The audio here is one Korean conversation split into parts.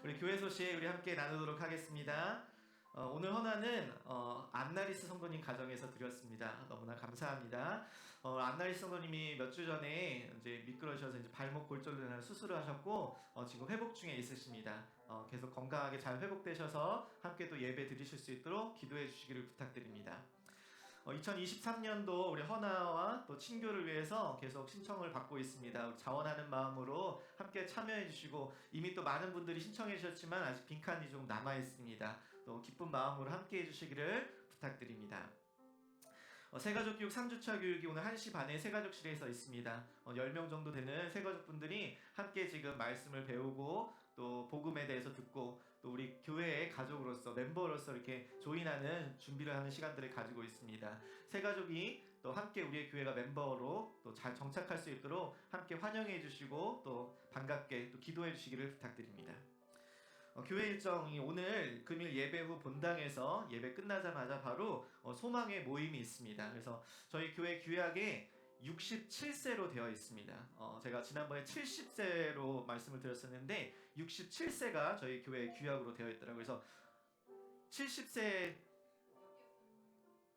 우리 교회 소식 우리 함께 나누도록 하겠습니다. 오늘 헌화는 안나리스 성도님 가정에서 드렸습니다. 너무나 감사합니다. 안나리스 성도님이 몇 주 전에 이제 미끄러셔서 이제 발목 골절로 인한 수술을 하셨고 지금 회복 중에 있으십니다. 계속 건강하게 잘 회복되셔서 함께 또 예배 드리실 수 있도록 기도해 주시기를 부탁드립니다. 2023년도 우리 헌화와 또 친교를 위해서 계속 신청을 받고 있습니다. 자원하는 마음으로 함께 참여해 주시고 이미 또 많은 분들이 신청해 주셨지만 아직 빈칸이 좀 남아 있습니다. 또 기쁜 마음으로 함께 해주시기를 부탁드립니다. 새가족 교육 3주차 교육이 오늘 1시 반에 새가족실에서 있습니다. 10명 정도 되는 새가족분들이 함께 지금 말씀을 배우고 또 복음에 대해서 듣고 또 우리 교회의 가족으로서 멤버로서 이렇게 조인하는 준비를 하는 시간들을 가지고 있습니다. 새가족이 또 함께 우리의 교회가 멤버로 또 잘 정착할 수 있도록 함께 환영해 주시고 또 반갑게 또 기도해 주시기를 부탁드립니다. 교회 일정이 오늘 금일 예배 후 본당에서 예배 끝나자마자 바로 소망의 모임이 있습니다. 그래서 저희 교회 규약에 67세로 되어 있습니다. 제가 지난번에 70세로 말씀을 드렸었는데 67세가 저희 교회 규약으로 되어 있더라고요. 그래서 70세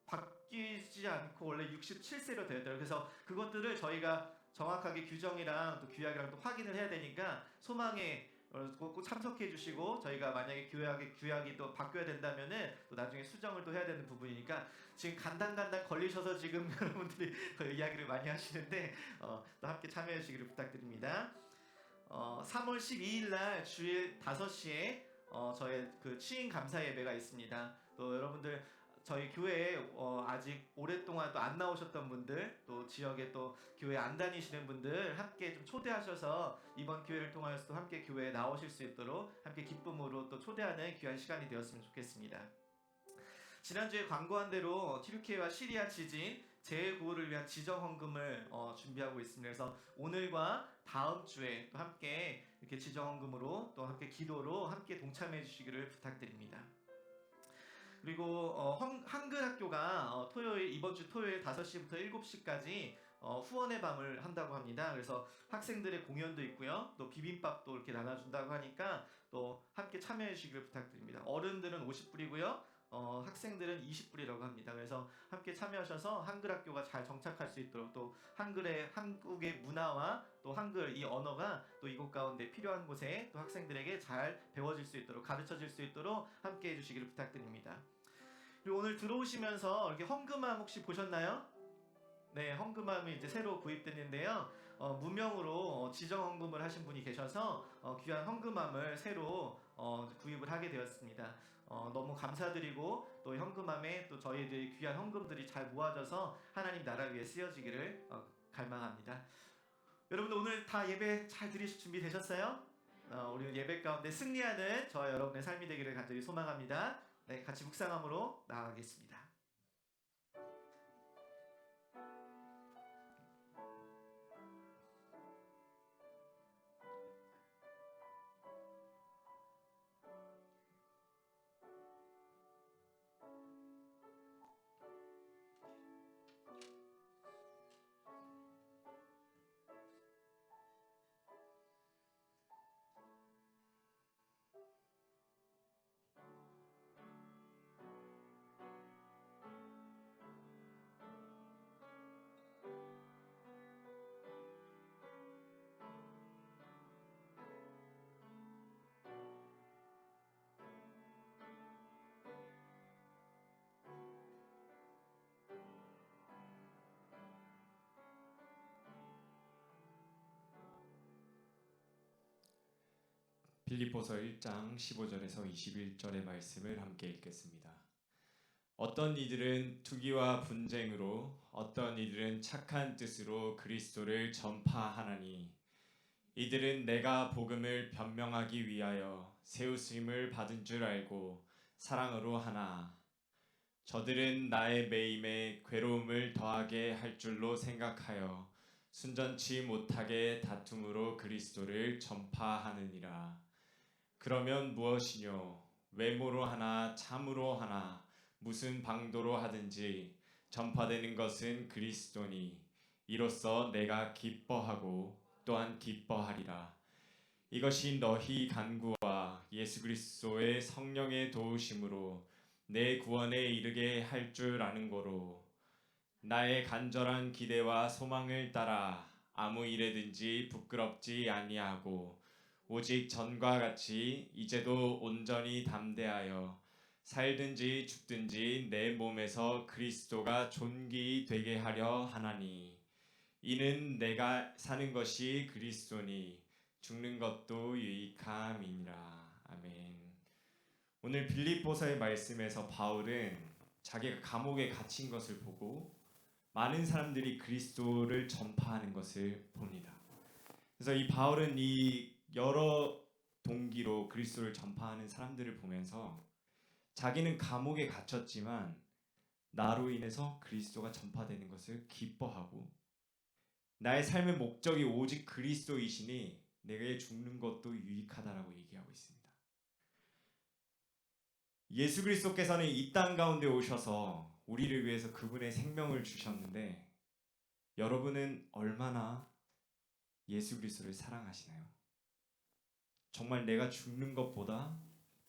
바뀌지 않고 원래 67세로 되어 있더라고요. 그래서 그것들을 저희가 정확하게 규정이랑 또 규약이랑 또 확인을 해야 되니까 소망의 꼭 참석해 주시고 저희가 만약에 규약이 또 바뀌어야 된다면은 또 나중에 수정을 또 해야 되는 부분이니까 지금 간당간당 걸리셔서 지금 여러분들이 이야기를 많이 하시는데 또 함께 참여해 주시기를 부탁드립니다. 3월 12일 날 주일 5시에 저의 그 취임 감사 예배가 있습니다. 또 여러분들 저희 교회에 아직 오랫동안 또 안 나오셨던 분들 또 지역에 또 교회 안 다니시는 분들 함께 좀 초대하셔서 이번 기회를 통하여서 또 함께 교회에 나오실 수 있도록 함께 기쁨으로 또 초대하는 귀한 시간이 되었으면 좋겠습니다. 지난주에 광고한 대로 튀르키예와 시리아 지진 재구호를 위한 지정 헌금을 준비하고 있습니다. 그래서 오늘과 다음 주에 또 함께 이렇게 지정 헌금으로 또 함께 기도로 함께 동참해 주시기를 부탁드립니다. 그리고 한글 학교가 이번 주 토요일 5시부터 7시까지 후원의 밤을 한다고 합니다. 그래서 학생들의 공연도 있고요. 또 비빔밥도 이렇게 나눠준다고 하니까 또 함께 참여해 주시길 부탁드립니다. 어른들은 50불이고요. 학생들은 20불이라고 합니다. 그래서 함께 참여하셔서 한글 학교가 잘 정착할 수 있도록 또 한국의 문화와 또 한글 이 언어가 또 이곳 가운데 필요한 곳에 또 학생들에게 잘 배워질 수 있도록 가르쳐질 수 있도록 함께 해주시기를 부탁드립니다. 그리고 오늘 들어오시면서 이렇게 헌금함 혹시 보셨나요? 네, 헌금함이 이제 새로 구입됐는데요. 무명으로 지정 헌금을 하신 분이 계셔서 귀한 헌금함을 새로 구입을 하게 되었습니다. 너무 감사드리고 또 현금함에 또 저희들의 귀한 헌금들이 잘 모아져서 하나님 나라 위에 쓰여지기를 갈망합니다. 여러분들 오늘 다 예배 잘 드리실 준비 되셨어요? 우리 예배 가운데 승리하는 저와 여러분의 삶이 되기를 간절히 소망합니다. 네, 같이 묵상함으로 나아가겠습니다. 빌립보서 1장 15절에서 21절의 말씀을 함께 읽겠습니다. 어떤 이들은 투기와 분쟁으로 어떤 이들은 착한 뜻으로 그리스도를 전파하나니 이들은 내가 복음을 변명하기 위하여 세우심을 받은 줄 알고 사랑으로 하나 저들은 나의 매임에 괴로움을 더하게 할 줄로 생각하여 순전치 못하게 다툼으로 그리스도를 전파하느니라. 그러면 무엇이뇨? 외모로 하나 참으로 하나 무슨 방도로 하든지 전파되는 것은 그리스도니 이로써 내가 기뻐하고 또한 기뻐하리라. 이것이 너희 간구와 예수 그리스도의 성령의 도우심으로 내 구원에 이르게 할 줄 아는 거로 나의 간절한 기대와 소망을 따라 아무 일에든지 부끄럽지 아니하고 오직 전과 같이 이제도 온전히 담대하여 살든지 죽든지 내 몸에서 그리스도가 존귀히 되게 하려 하나니 이는 내가 사는 것이 그리스도니 죽는 것도 유익함이니라. 아멘. 오늘 빌립보서의 말씀에서 바울은 자기가 감옥에 갇힌 것을 보고 많은 사람들이 그리스도를 전파하는 것을 봅니다. 그래서 이 바울은 이 여러 동기로 그리스도를 전파하는 사람들을 보면서 자기는 감옥에 갇혔지만 나로 인해서 그리스도가 전파되는 것을 기뻐하고 나의 삶의 목적이 오직 그리스도이시니 내게 죽는 것도 유익하다라고 얘기하고 있습니다. 예수 그리스도께서는 이 땅 가운데 오셔서 우리를 위해서 그분의 생명을 주셨는데 여러분은 얼마나 예수 그리스도를 사랑하시나요? 정말 내가 죽는 것보다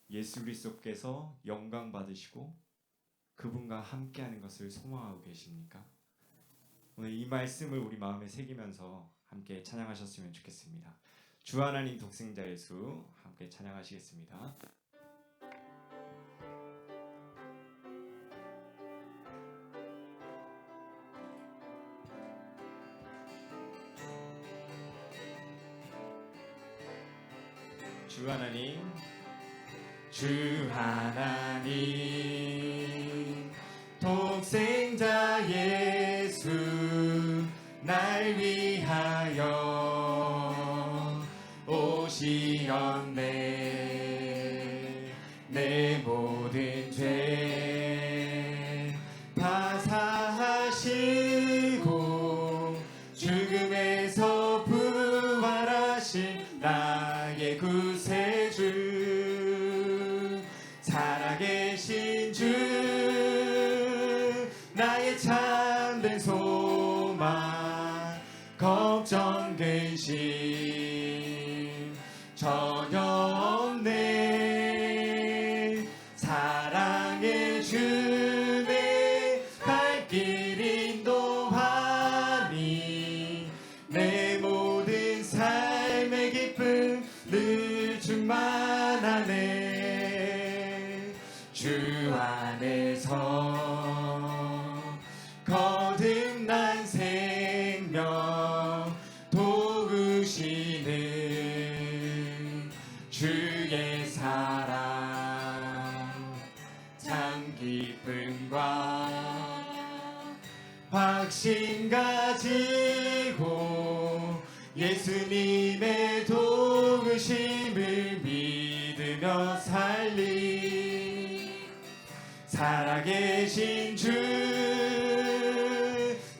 예수 그리스도께서 영광 받으시고 그분과 함께하는 것을 소망하고 계십니까? 오늘 이 말씀을 우리 마음에 새기면서 함께 찬양하셨으면 좋겠습니다. 주 하나님 독생자 예수 함께 찬양하시겠습니다. 주 하나님, 주 하나님 독생자 예수 날 위하여 오시었네. 내 모든 죄 파사하시고 죽음에서 부활하신 나의 구세주 살아계신 주 나의 참된 소망 걱정 근심 전혀 없네. 사랑의 주내 갈 길 인도하니 내 모든 삶의 기쁨 늘 충만하네. 주 안에서 거듭난 생명 도우시는 주의 사랑 참 기쁨과 확신 가지고 예수님의 도우심을 믿으며 살리 살아계신 주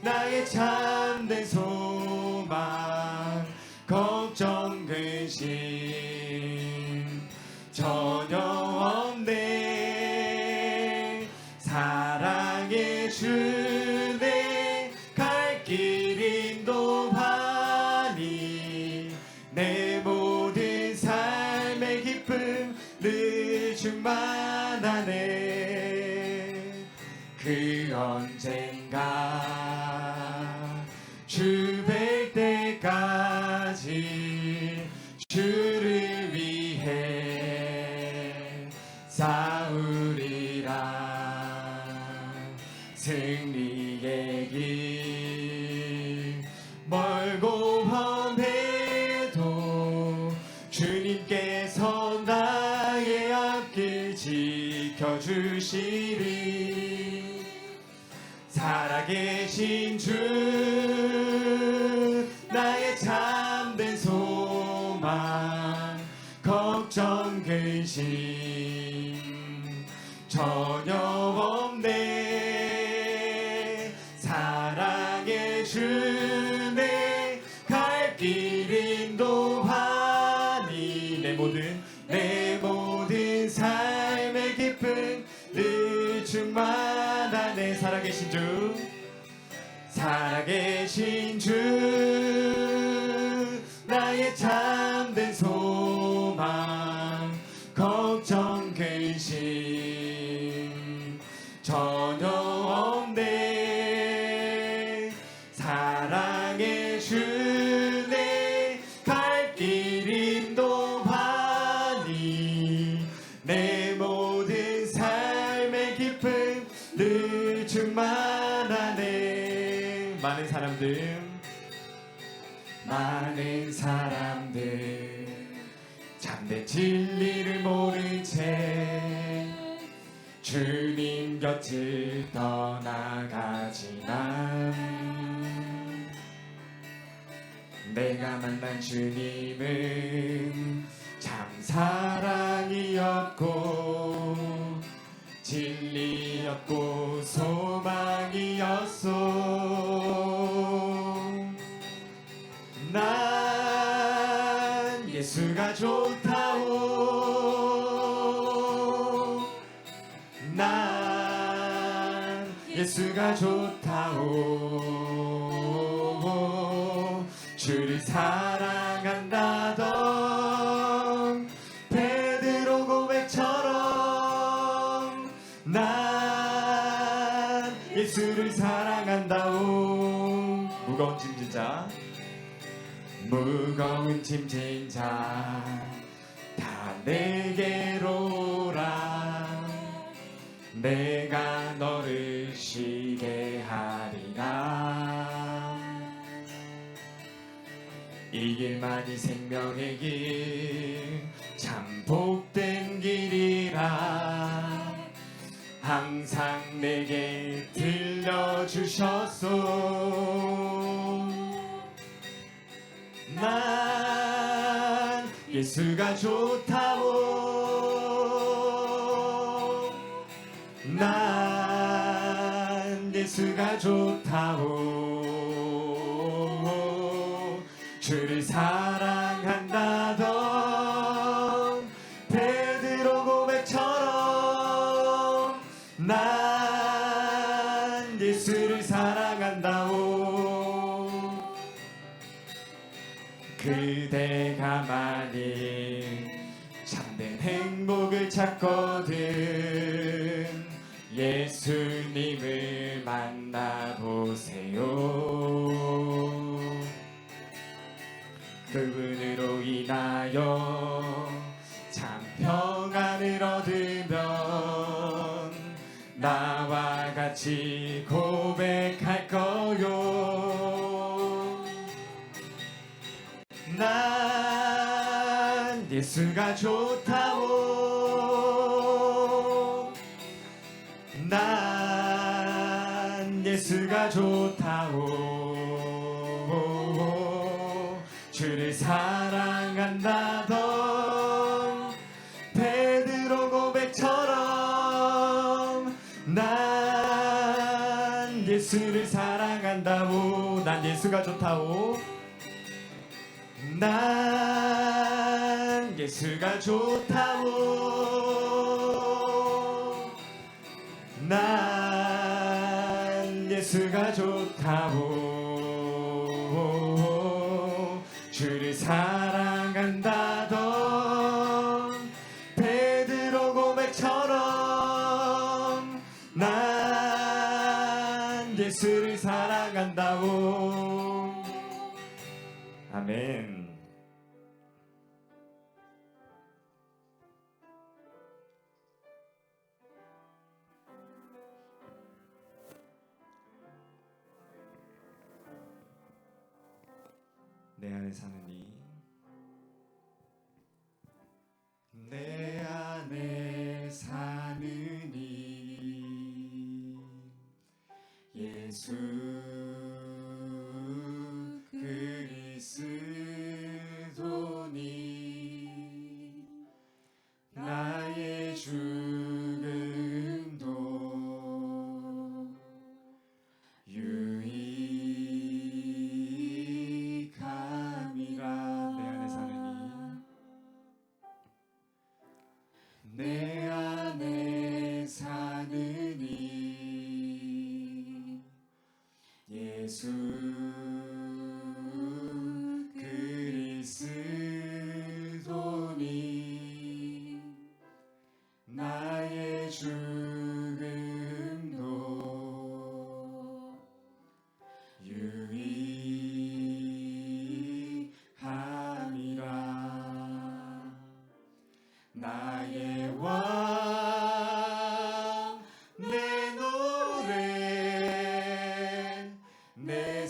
나의 참된 소망 걱정 근심 전혀 없네. 사랑의 주내 갈 길 인도하니 내 모든 삶의 기쁨 늘 충만하네. 그 언젠가 주 뵐 때까지 주를 위해 싸우리라. 승리의 길 멀고 험해도 주님께서 나의 앞길 지켜주시리. 살아계신 주 나의 참된 소망 걱정 근심 전혀 없네. 사랑의 주내 갈 길 인도하니 내 모든 삶의 기쁨 늘 충만하네. 살아계신 주 살아계신 주 나의 참된 소망 많은 사람들 참된 진리를 모른 채 주님 곁을 떠나가지만 내가 만난 주님은 참 사랑이었고 진리였고 소망이었소. 난 예수가 좋다오. 난 예수가 좋다오. 주를 사랑한다던 베드로 고백처럼 난 예수를 사랑한다오. 무거운 짐진 자, 무거운 짐진 자 다 내게로 오라. 내가 너를 쉬게 하리라. 이 길만이 생명의 길, 참 복된 길이라 항상 내게 들려주셨소. 난 예수가 좋다오. 난 예수가 좋다오. 주를 사랑한다던 베드로 고백처럼 난 예수를 사랑한다오. 그대가만이 참된 행복을 찾거든 예수님을 만나보세요. 그분으로 인하여 참 평안을 얻으면 나와 같이 고백할 거요. 난 예수가 좋다오. 난 예수가 좋다오. 주를 사랑한다던 베드로 고백처럼 난 예수를 사랑한다오. 난 예수가 좋다오. 난 예수가 좋다오. 난 예수가 좋다오. 주를 사랑한다던 베드로 고백처럼 난 예수를 사랑한다오. 아멘. 내 안에 사는 이, 내 안에 사는 이 예수 그리스도니 나의 죽음도 유익함이라. 내 안에 사는 이, 내 안에 사는 이 예수 그리스도니 나의 죽음도 유익함이라. 나의 왕 내 노래 내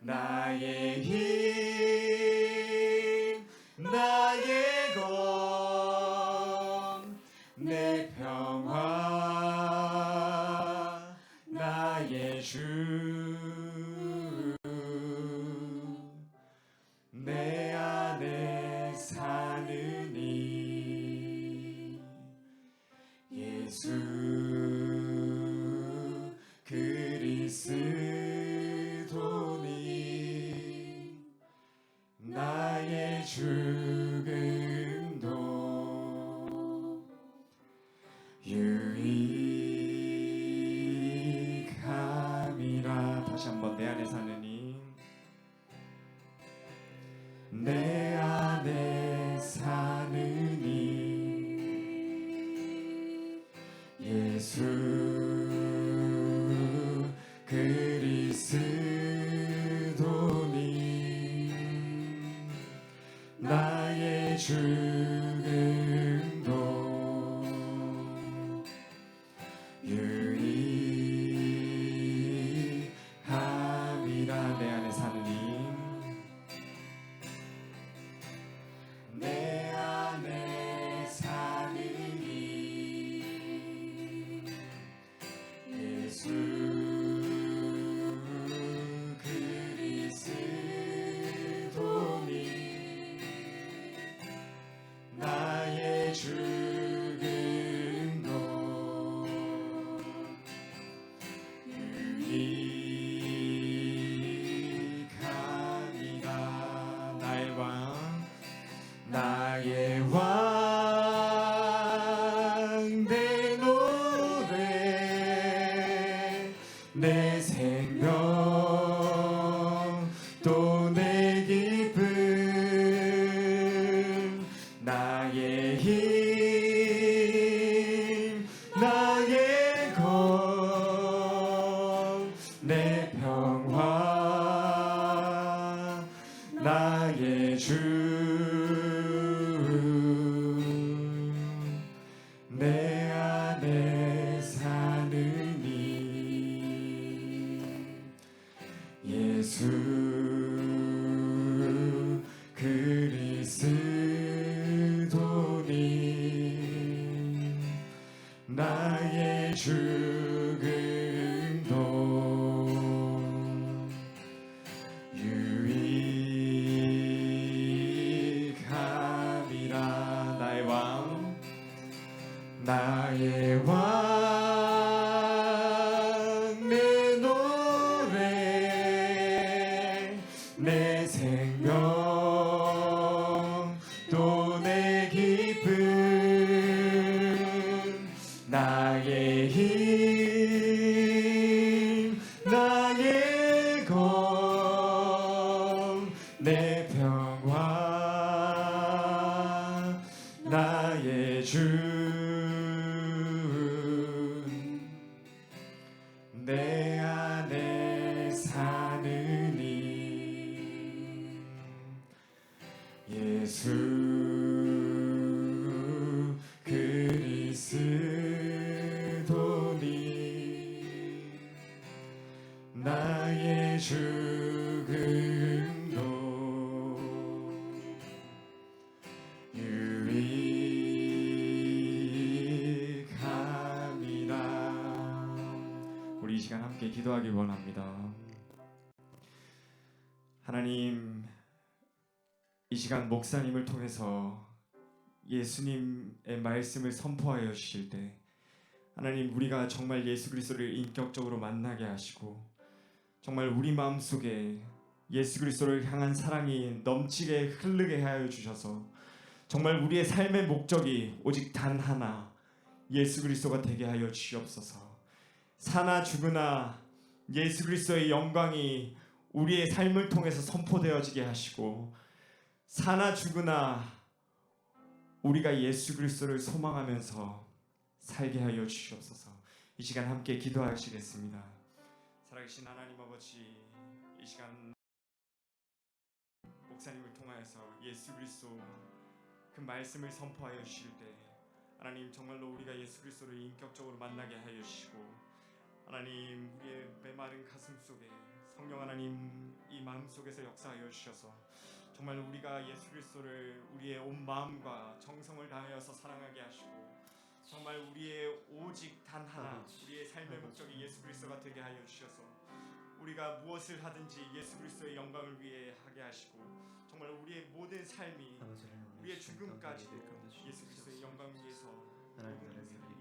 나의 힘, 나의 검, 내 평화, 나의 주, 내 안에 사는 이 예수 그리스도니 나의 죽음도 유익함이라. 다시 한번 내 안에 사느니 내 안에 사느니 예수 그리스도니 나의 죽음도 유익함이라. 내 안에 사느니 내 안에 사느니 예수 그리스도니 나의 죽음도 유익함이라. 나의 왕, 나의 왕, 내 노래, 내 생명, 또 내 기쁨, 나의 힘, 나의 검, 내 평화, 나의 주, 내 안에 사느니 예수 그리스도니 나의 죽음도 유익함이라. 나의 왕, 나의 왕, 내 노래, 내 생명, 또 내 기쁨, 나의 힘, 나의 검, 내 평화, 나의 주, 내 안에 사느니 예수 그리스도니 나의 죽음도 유익함이라. 우리 이 시간 함께 기도하길 원합니다. 하나님, 이 시간 목사님을 통해서 예수님의 말씀을 선포하여 주실 때 하나님, 우리가 정말 예수 그리스도를 인격적으로 만나게 하시고 정말 우리 마음속에 예수 그리스도를 향한 사랑이 넘치게 흐르게 하여 주셔서 정말 우리의 삶의 목적이 오직 단 하나, 예수 그리스도가 되게 하여 주시옵소서. 사나 죽으나 예수 그리스도의 영광이 우리의 삶을 통해서 선포되어지게 하시고, 사나 죽으나 우리가 예수 그리스도를 소망하면서 살게 하여 주시옵소서. 이 시간 함께 기도하시겠습니다. 살아계신 하나님 아버지, 이 시간 목사님을 통하여서 예수 그리스도 그 말씀을 선포하여 주실 때 하나님, 정말로 우리가 예수 그리스도를 인격적으로 만나게 하여 주시고, 하나님, 우리의 메마른 가슴 속에 성령 하나님 이 마음속에서 역사하여 주셔서 정말 우리가 예수 그리스도를 우리의 온 마음과 정성을 다하여서 사랑하게 하시고 정말 우리의 오직 단 하나 우리의 삶의 목적이 예수 그리스도가 되게 하여 주셔서 우리가 무엇을 하든지 예수 그리스도의 영광을 위해 하게 하시고 정말 우리의 모든 삶이 우리의 죽음까지도 예수 그리스도의 영광 위해서 모든 인생을 위해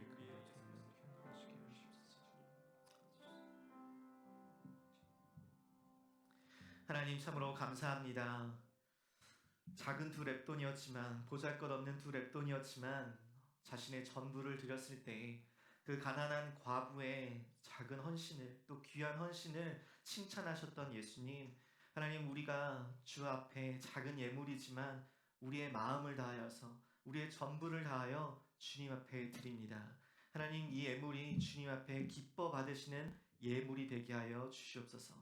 하나님 참으로 감사합니다. 작은 두 랩돈이었지만 보잘것없는 두 랩돈이었지만 자신의 전부를 드렸을 때 그 가난한 과부의 작은 헌신을 또 귀한 헌신을 칭찬하셨던 예수님, 하나님 우리가 주 앞에 작은 예물이지만 우리의 마음을 다하여서 우리의 전부를 다하여 주님 앞에 드립니다. 하나님 이 예물이 주님 앞에 기뻐 받으시는 예물이 되게 하여 주시옵소서.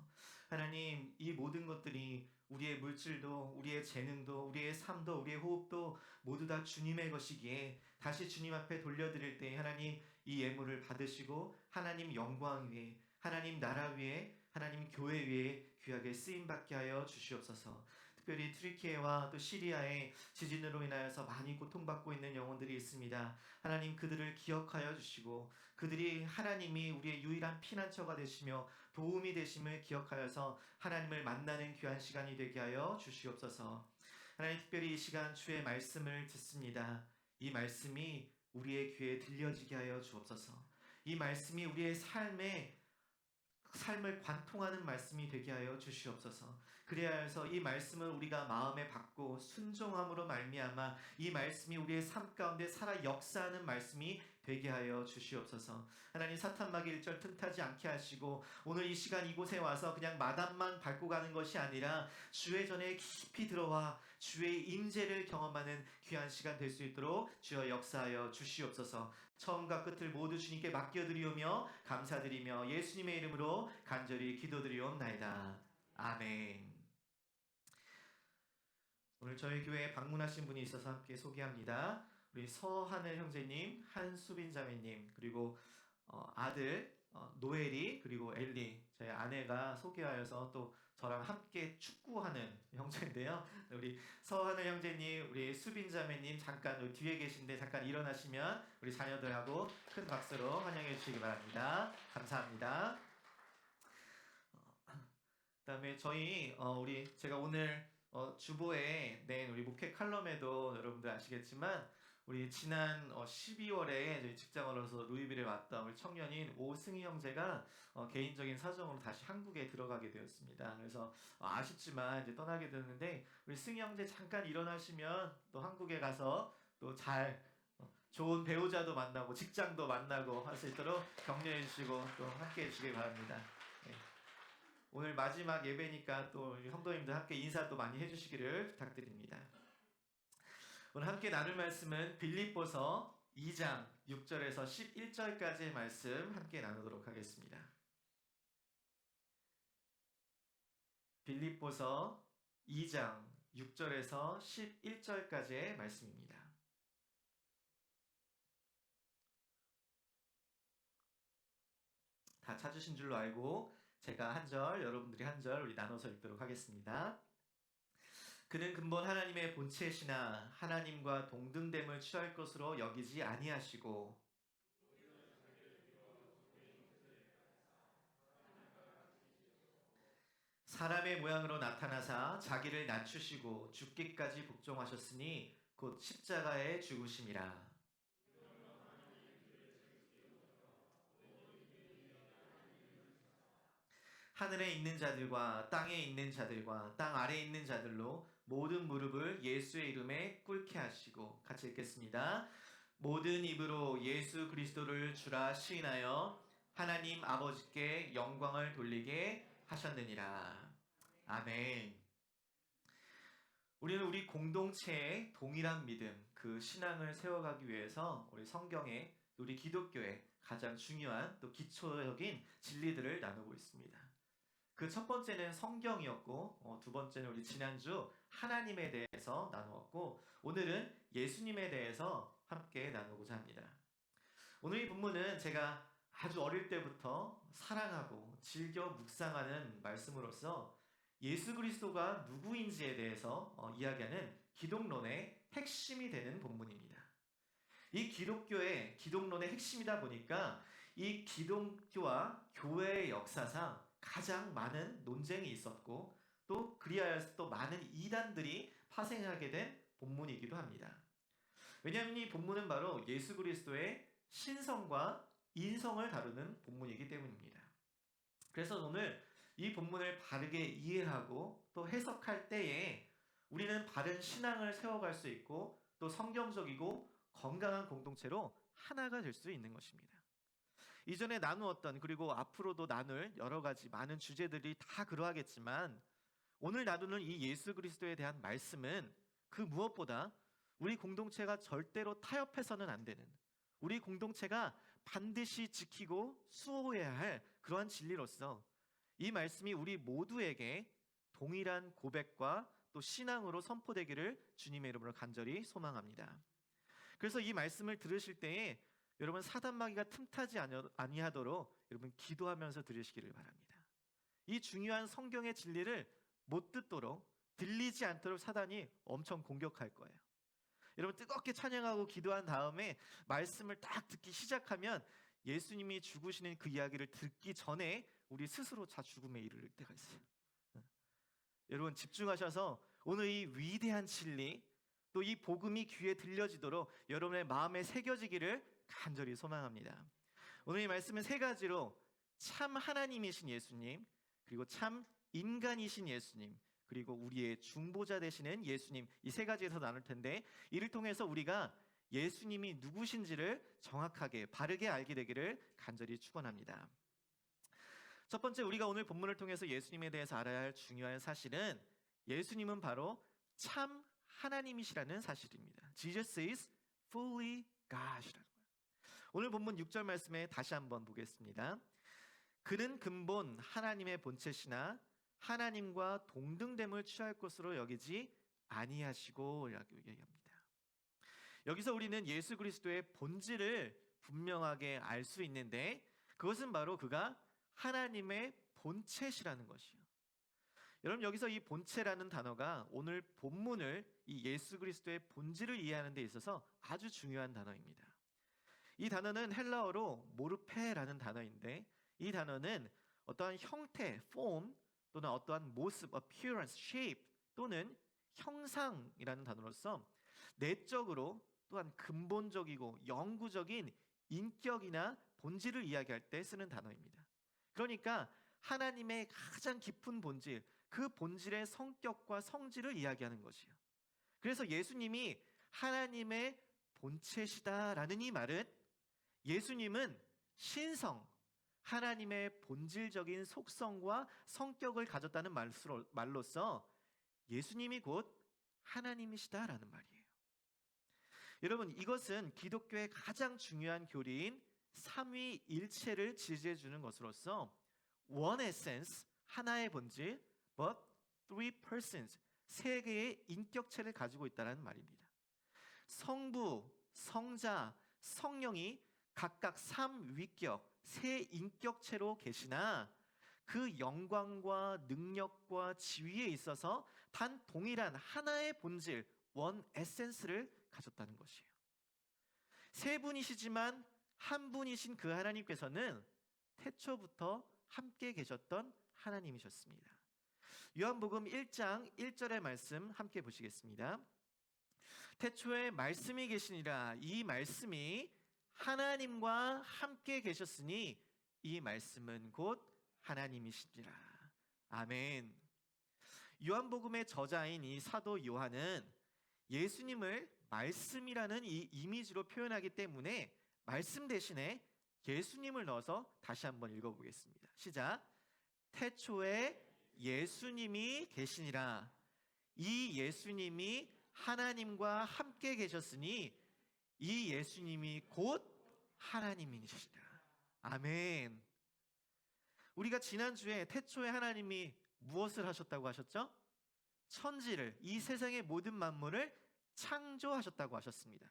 하나님 이 모든 것들이 우리의 물질도 우리의 재능도 우리의 삶도 우리의 호흡도 모두 다 주님의 것이기에 다시 주님 앞에 돌려드릴 때 하나님 이 예물을 받으시고 하나님 영광 위에 하나님 나라 위에 하나님 교회 위에 귀하게 쓰임받게 하여 주시옵소서. 특별히 트리키에와 또 시리아의 지진으로 인하여서 많이 고통받고 있는 영혼들이 있습니다. 하나님 그들을 기억하여 주시고 그들이 하나님이 우리의 유일한 피난처가 되시며 도움이 되심을 기억하여서 하나님을 만나는 귀한 시간이 되게 하여 주시옵소서. 하나님 특별히 이 시간 주의 말씀을 듣습니다. 이 말씀이 우리의 귀에 들려지게 하여 주옵소서. 이 말씀이 우리의 삶을 관통하는 말씀이 되게 하여 주시옵소서. 그래야 해서 이 말씀을 우리가 마음에 받고 순종함으로 말미암아 이 말씀이 우리의 삶 가운데 살아 역사하는 말씀이 되게 하여 주시옵소서. 하나님 사탄마귀 일절 틈타지 않게 하시고 오늘 이 시간 이곳에 와서 그냥 마담만 밟고 가는 것이 아니라 주의 전에 깊이 들어와 주의 임재를 경험하는 귀한 시간 될 수 있도록 주여 역사하여 주시옵소서. 처음과 끝을 모두 주님께 맡겨드리오며 감사드리며 예수님의 이름으로 간절히 기도드리옵나이다. 아멘. 오늘 저희 교회에 방문하신 분이 있어서 함께 소개합니다. 우리 서하늘 형제님, 한수빈 자매님, 그리고 아들 노엘이 그리고 엘리, 제 아내가 소개하여서 또 저랑 함께 축구하는 형제인데요. 우리 서하늘 형제님, 우리 수빈 자매님 잠깐 우리 뒤에 계신데 잠깐 일어나시면 우리 자녀들하고 큰 박수로 환영해 주시기 바랍니다. 감사합니다. 그다음에 저희 우리 제가 오늘 주보에 낸 우리 목회 칼럼에도 여러분들 아시겠지만 우리 지난 12월에 저희 직장을 얻어서 루이빌에 왔던 우리 청년인 오승희 형제가 개인적인 사정으로 다시 한국에 들어가게 되었습니다. 그래서 아쉽지만 이제 떠나게 되는데 우리 승희 형제 잠깐 일어나시면 또 한국에 가서 또 잘 좋은 배우자도 만나고 직장도 만나고 할 수 있도록 격려해 주시고 또 함께 해 주시기 바랍니다. 네. 오늘 마지막 예배니까 또 성도님들 함께 인사 또 많이 해주시기를 부탁드립니다. 오늘 함께 나눌 말씀은 빌립보서 2장 6절에서 11절까지의 말씀 함께 나누도록 하겠습니다. 빌립보서 2장 6절에서 11절까지의 말씀입니다. 다 찾으신 줄로 알고 제가 한 절, 여러분들이 한 절 우리 나눠서 읽도록 하겠습니다. 그는 근본 하나님의 본체시나 하나님과 동등됨을 취할 것으로 여기지 아니하시고 사람의 모양으로 나타나사 자기를 낮추시고 죽기까지 복종하셨으니 곧 십자가에 죽으심이라. 하늘에 있는 자들과 땅에 있는 자들과 땅 아래에 있는 자들로 모든 무릎을 예수의 이름에 꿇게 하시고, 같이 읽겠습니다. 모든 입으로 예수 그리스도를 주라 시인하여 하나님 아버지께 영광을 돌리게 하셨느니라. 아멘. 우리는 우리 공동체의 동일한 믿음, 그 신앙을 세워가기 위해서 우리 성경에, 우리 기독교의 가장 중요한 또 기초적인 진리들을 나누고 있습니다. 그 첫 번째는 성경이었고, 두 번째는 우리 지난주 하나님에 대해서 나누었고, 오늘은 예수님에 대해서 함께 나누고자 합니다. 오늘 이 본문은 제가 아주 어릴 때부터 사랑하고 즐겨 묵상하는 말씀으로서 예수 그리스도가 누구인지에 대해서 이야기하는 기독론의 핵심이 되는 본문입니다. 이 기독론의 핵심이다 보니까 이 기독교와 교회의 역사상 가장 많은 논쟁이 있었고 또 그리하여서 또 많은 이단들이 파생하게 된 본문이기도 합니다. 왜냐하면 이 본문은 바로 예수 그리스도의 신성과 인성을 다루는 본문이기 때문입니다. 그래서 오늘 이 본문을 바르게 이해하고 또 해석할 때에 우리는 바른 신앙을 세워갈 수 있고 또 성경적이고 건강한 공동체로 하나가 될 수 있는 것입니다. 이전에 나누었던 그리고 앞으로도 나눌 여러 가지 많은 주제들이 다 그러하겠지만 오늘 나누는 이 예수 그리스도에 대한 말씀은 그 무엇보다 우리 공동체가 절대로 타협해서는 안 되는, 우리 공동체가 반드시 지키고 수호해야 할 그러한 진리로서 이 말씀이 우리 모두에게 동일한 고백과 또 신앙으로 선포되기를 주님의 이름으로 간절히 소망합니다. 그래서 이 말씀을 들으실 때에 여러분 사단마귀가 틈타지 아니하도록 여러분 기도하면서 들으시기를 바랍니다. 이 중요한 성경의 진리를 못 듣도록, 들리지 않도록 사단이 엄청 공격할 거예요. 여러분 뜨겁게 찬양하고 기도한 다음에 말씀을 딱 듣기 시작하면 예수님이 죽으시는 그 이야기를 듣기 전에 우리 스스로 자 죽음에 이를 때가 있어요. 여러분 집중하셔서 오늘 이 위대한 진리 또 이 복음이 귀에 들려지도록 여러분의 마음에 새겨지기를 간절히 소망합니다. 오늘 이 말씀은 세 가지로 참 하나님이신 예수님, 그리고 참 인간이신 예수님, 그리고 우리의 중보자 되시는 예수님, 이 세 가지에서 나눌 텐데 이를 통해서 우리가 예수님이 누구신지를 정확하게 바르게 알게 되기를 간절히 축원합니다. 첫 번째 우리가 오늘 본문을 통해서 예수님에 대해서 알아야 할 중요한 사실은 예수님은 바로 참 하나님이시라는 사실입니다. Jesus is fully God이라는 거예요. 오늘 본문 6절 말씀에 다시 한번 보겠습니다. 그는 근본 하나님의 본체시나 하나님과 동등됨을 취할 것으로 여기지 아니하시고 라고 얘기합니다. 여기서 우리는 예수 그리스도의 본질을 분명하게 알 수 있는데 그것은 바로 그가 하나님의 본체시라는 것이요. 여러분 여기서 이 본체라는 단어가 오늘 본문을 이 예수 그리스도의 본질을 이해하는 데 있어서 아주 중요한 단어입니다. 이 단어는 헬라어로 모르페라는 단어인데 이 단어는 어떠한 형태, form 또는 어떠한 모습, appearance, shape 또는 형상이라는 단어로서 내적으로 또한 근본적이고 영구적인 인격이나 본질을 이야기할 때 쓰는 단어입니다. 그러니까 하나님의 가장 깊은 본질, 그 본질의 성격과 성질을 이야기하는 것이요. 그래서 예수님이 하나님의 본체시다라는 이 말은 예수님은 신성, 하나님의 본질적인 속성과 성격을 가졌다는 말로써 예수님이 곧 하나님이시다라는 말이에요. 여러분 이것은 기독교의 가장 중요한 교리인 삼위일체를 지지해 주는 것으로서 one essence, 하나의 본질, but three persons, 세 개의 인격체를 가지고 있다는 말입니다. 성부, 성자, 성령이 각각 삼위격, 세 인격체로 계시나 그 영광과 능력과 지위에 있어서 단 동일한 하나의 본질, one essence를 가졌다는 것이에요. 세 분이시지만 한 분이신 그 하나님께서는 태초부터 함께 계셨던 하나님이셨습니다. 요한복음 1장 1절의 말씀 함께 보시겠습니다. 태초에 말씀이 계시니라. 이 말씀이 하나님과 함께 계셨으니 이 말씀은 곧 하나님이시니라. 아멘. 요한복음의 저자인 이 사도 요한은 예수님을 말씀이라는 이 이미지로 표현하기 때문에 말씀 대신에 예수님을 넣어서 다시 한번 읽어보겠습니다. 시작. 태초에 예수님이 계시니라. 이 예수님이 하나님과 함께 계셨으니 이 예수님이 곧 하나님이시라. 아멘. 우리가 지난주에 태초에 하나님이 무엇을 하셨다고 하셨죠? 천지를, 이 세상의 모든 만물을 창조하셨다고 하셨습니다.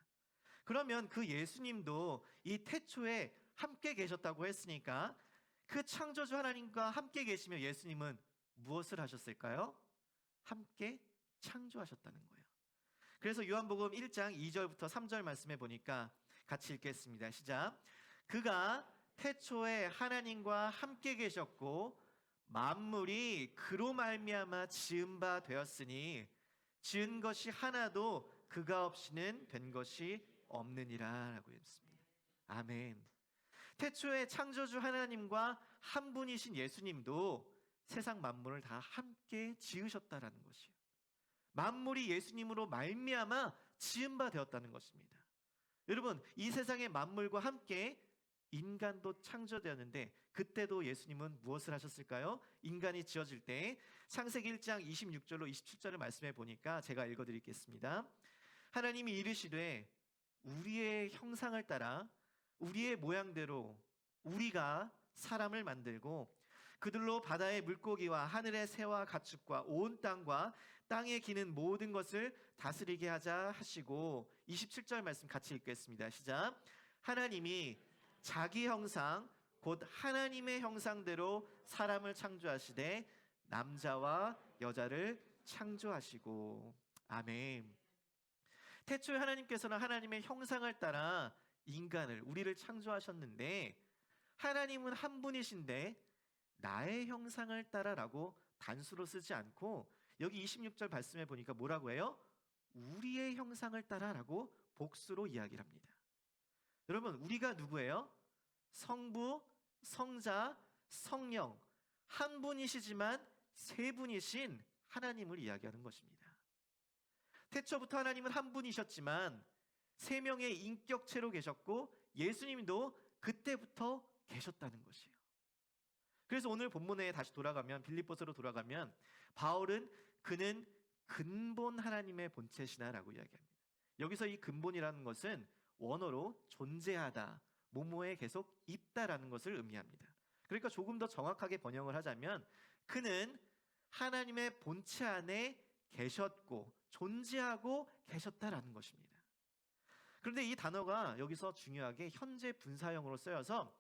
그러면 그 예수님도 이 태초에 함께 계셨다고 했으니까 그 창조주 하나님과 함께 계시며 예수님은 무엇을 하셨을까요? 함께 창조하셨다는 거예요. 그래서 요한복음 1장 2절부터 3절 말씀해 보니까 같이 읽겠습니다. 시작. 그가 태초에 하나님과 함께 계셨고 만물이 그로 말미암아 지은 바 되었으니 지은 것이 하나도 그가 없이는 된 것이 없느니라라고 했습니다. 아멘. 태초에 창조주 하나님과 한 분이신 예수님도 세상 만물을 다 함께 지으셨다라는 것이에요. 만물이 예수님으로 말미암아 지은 바 되었다는 것입니다. 여러분, 이 세상의 만물과 함께 인간도 창조되었는데 그때도 예수님은 무엇을 하셨을까요? 인간이 지어질 때 창세기 1장 26절로 27절을 말씀해 보니까 제가 읽어드리겠습니다. 하나님이 이르시되 우리의 형상을 따라 우리의 모양대로 우리가 사람을 만들고 그들로 바다의 물고기와 하늘의 새와 가축과 온 땅과 땅에 기는 모든 것을 다스리게 하자 하시고 27절 말씀 같이 읽겠습니다. 시작. 하나님이 자기 형상 곧 하나님의 형상대로 사람을 창조하시되 남자와 여자를 창조하시고. 아멘. 태초에 하나님께서는 하나님의 형상을 따라 인간을 우리를 창조하셨는데 하나님은 한 분이신데 나의 형상을 따라라고 단수로 쓰지 않고 여기 26절 말씀해 보니까 뭐라고 해요? 우리의 형상을 따라라고 복수로 이야기를 합니다. 여러분, 우리가 누구예요? 성부, 성자, 성령 한 분이시지만 세 분이신 하나님을 이야기하는 것입니다. 태초부터 하나님은 한 분이셨지만 세 명의 인격체로 계셨고 예수님도 그때부터 계셨다는 것이에요. 그래서 오늘 본문에 다시 돌아가면 빌립보서로 돌아가면 바울은 그는 근본 하나님의 본체시나라고 이야기합니다. 여기서 이 근본이라는 것은 원어로 존재하다, 모모에 계속 있다라는 것을 의미합니다. 그러니까 조금 더 정확하게 번역을 하자면 그는 하나님의 본체 안에 계셨고 존재하고 계셨다라는 것입니다. 그런데 이 단어가 여기서 중요하게 현재 분사형으로 쓰여서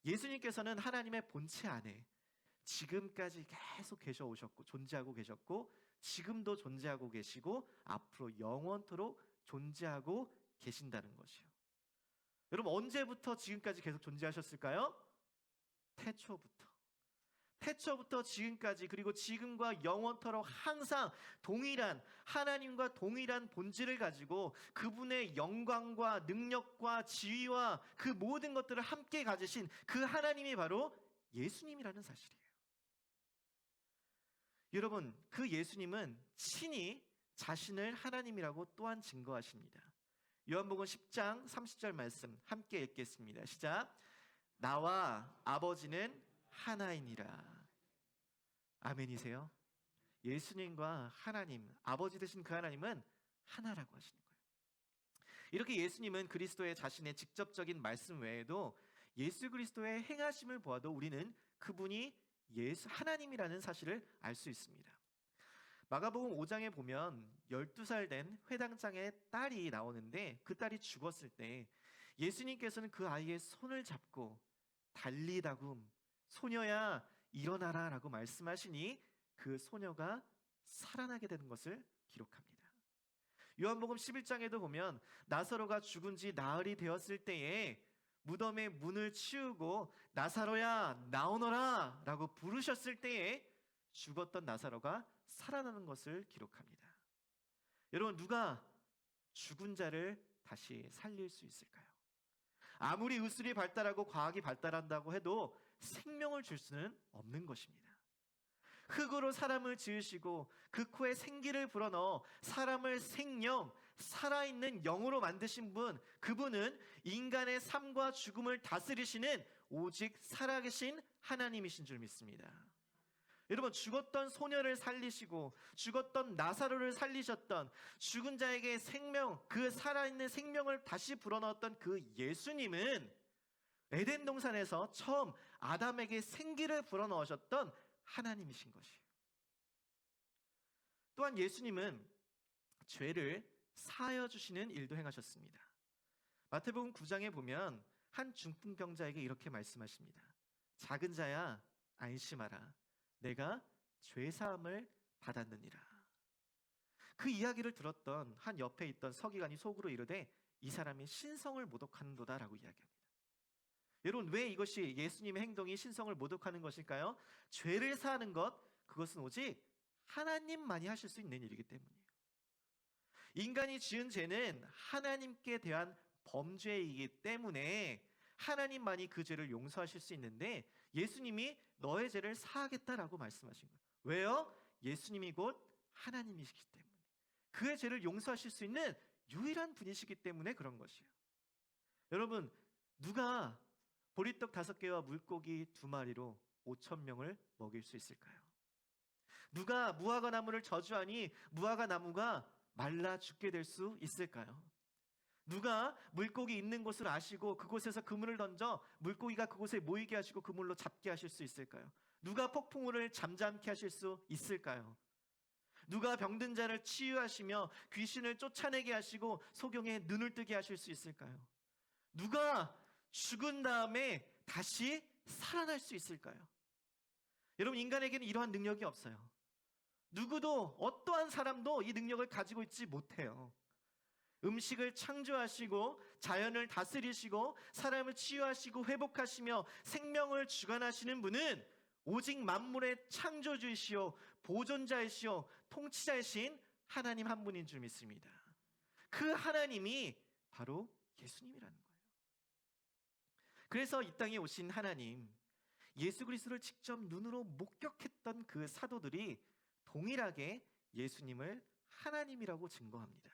예수님께서는 하나님의 본체 안에 지금까지 계속 계셔 오셨고 존재하고 계셨고 지금도 존재하고 계시고 앞으로 영원토록 존재하고 계신다는 것이요. 여러분, 언제부터 지금까지 계속 존재하셨을까요? 태초부터 지금까지, 그리고 지금과 영원토록 항상 동일한 하나님과 동일한 본질을 가지고 그분의 영광과 능력과 지위와 그 모든 것들을 함께 가지신 그 하나님이 바로 예수님이라는 사실이에요. 여러분, 그 예수님은 친히 자신을 하나님이라고 또한 증거하십니다. 요한복음 10장 30절 말씀 함께 읽겠습니다. 시작. 나와 아버지는 하나이니라. 아멘이세요? 예수님과 하나님, 아버지 되신 그 하나님은 하나라고 하시는 거예요. 이렇게 예수님은 그리스도의 자신의 직접적인 말씀 외에도 예수 그리스도의 행하심을 보아도 우리는 그분이 하나님이라는 사실을 알 수 있습니다. 마가복음 5장에 보면 12살 된 회당장의 딸이 나오는데 그 딸이 죽었을 때 예수님께서는 그 아이의 손을 잡고 달리다굼 소녀야 일어나라 라고 말씀하시니 그 소녀가 살아나게 되는 것을 기록합니다. 요한복음 11장에도 보면 나사로가 죽은 지 나흘이 되었을 때에 무덤의 문을 치우고 나사로야 나오너라 라고 부르셨을 때에 죽었던 나사로가 살아나는 것을 기록합니다. 여러분, 누가 죽은 자를 다시 살릴 수 있을까요? 아무리 의술이 발달하고 과학이 발달한다고 해도 생명을 줄 수는 없는 것입니다. 흙으로 사람을 지으시고 그 코에 생기를 불어넣어 사람을 생명, 살아있는 영으로 만드신 분, 그분은 인간의 삶과 죽음을 다스리시는 오직 살아계신 하나님이신 줄 믿습니다. 여러분, 죽었던 소녀를 살리시고 죽었던 나사로를 살리셨던 죽은 자에게 생명, 그 살아있는 생명을 다시 불어넣었던 그 예수님은 에덴 동산에서 처음 아담에게 생기를 불어넣으셨던 하나님이신 것이에요. 또한 예수님은 죄를 사하여 주시는 일도 행하셨습니다. 마태복음 9장에 보면 한 중풍병자에게 이렇게 말씀하십니다. 작은 자야 안심하라. 내가 죄사함을 받았느니라. 그 이야기를 들었던 한 옆에 있던 서기관이 속으로 이르되 이 사람이 신성을 모독하는도다라고 이야기합니다. 여러분, 왜 이것이 예수님의 행동이 신성을 모독하는 것일까요? 죄를 사하는 것, 그것은 오직 하나님만이 하실 수 있는 일이기 때문이에요. 인간이 지은 죄는 하나님께 대한 범죄이기 때문에 하나님만이 그 죄를 용서하실 수 있는데 예수님이 너의 죄를 사하겠다라고 말씀하신 거예요. 왜요? 예수님이 곧 하나님이시기 때문에, 그의 죄를 용서하실 수 있는 유일한 분이시기 때문에 그런 것이에요. 여러분, 누가 보리떡 5개와 물고기 2마리로 5,000명을 먹일 수 있을까요? 누가 무화과 나무를 저주하니 무화과 나무가 말라 죽게 될 수 있을까요? 누가 물고기 있는 곳을 아시고 그곳에서 그물을 던져 물고기가 그곳에 모이게 하시고 그물로 잡게 하실 수 있을까요? 누가 폭풍우를 잠잠케 하실 수 있을까요? 누가 병든 자를 치유하시며 귀신을 쫓아내게 하시고 소경의 눈을 뜨게 하실 수 있을까요? 누가 죽은 다음에 다시 살아날 수 있을까요? 여러분, 인간에게는 이러한 능력이 없어요. 누구도, 어떠한 사람도 이 능력을 가지고 있지 못해요. 음식을 창조하시고 자연을 다스리시고 사람을 치유하시고 회복하시며 생명을 주관하시는 분은 오직 만물의 창조주이시오 보존자이시오 통치자이신 하나님 한 분인 줄 믿습니다. 그 하나님이 바로 예수님이라는 거예요. 그래서 이 땅에 오신 하나님, 예수 그리스도를 직접 눈으로 목격했던 그 사도들이 동일하게 예수님을 하나님이라고 증거합니다.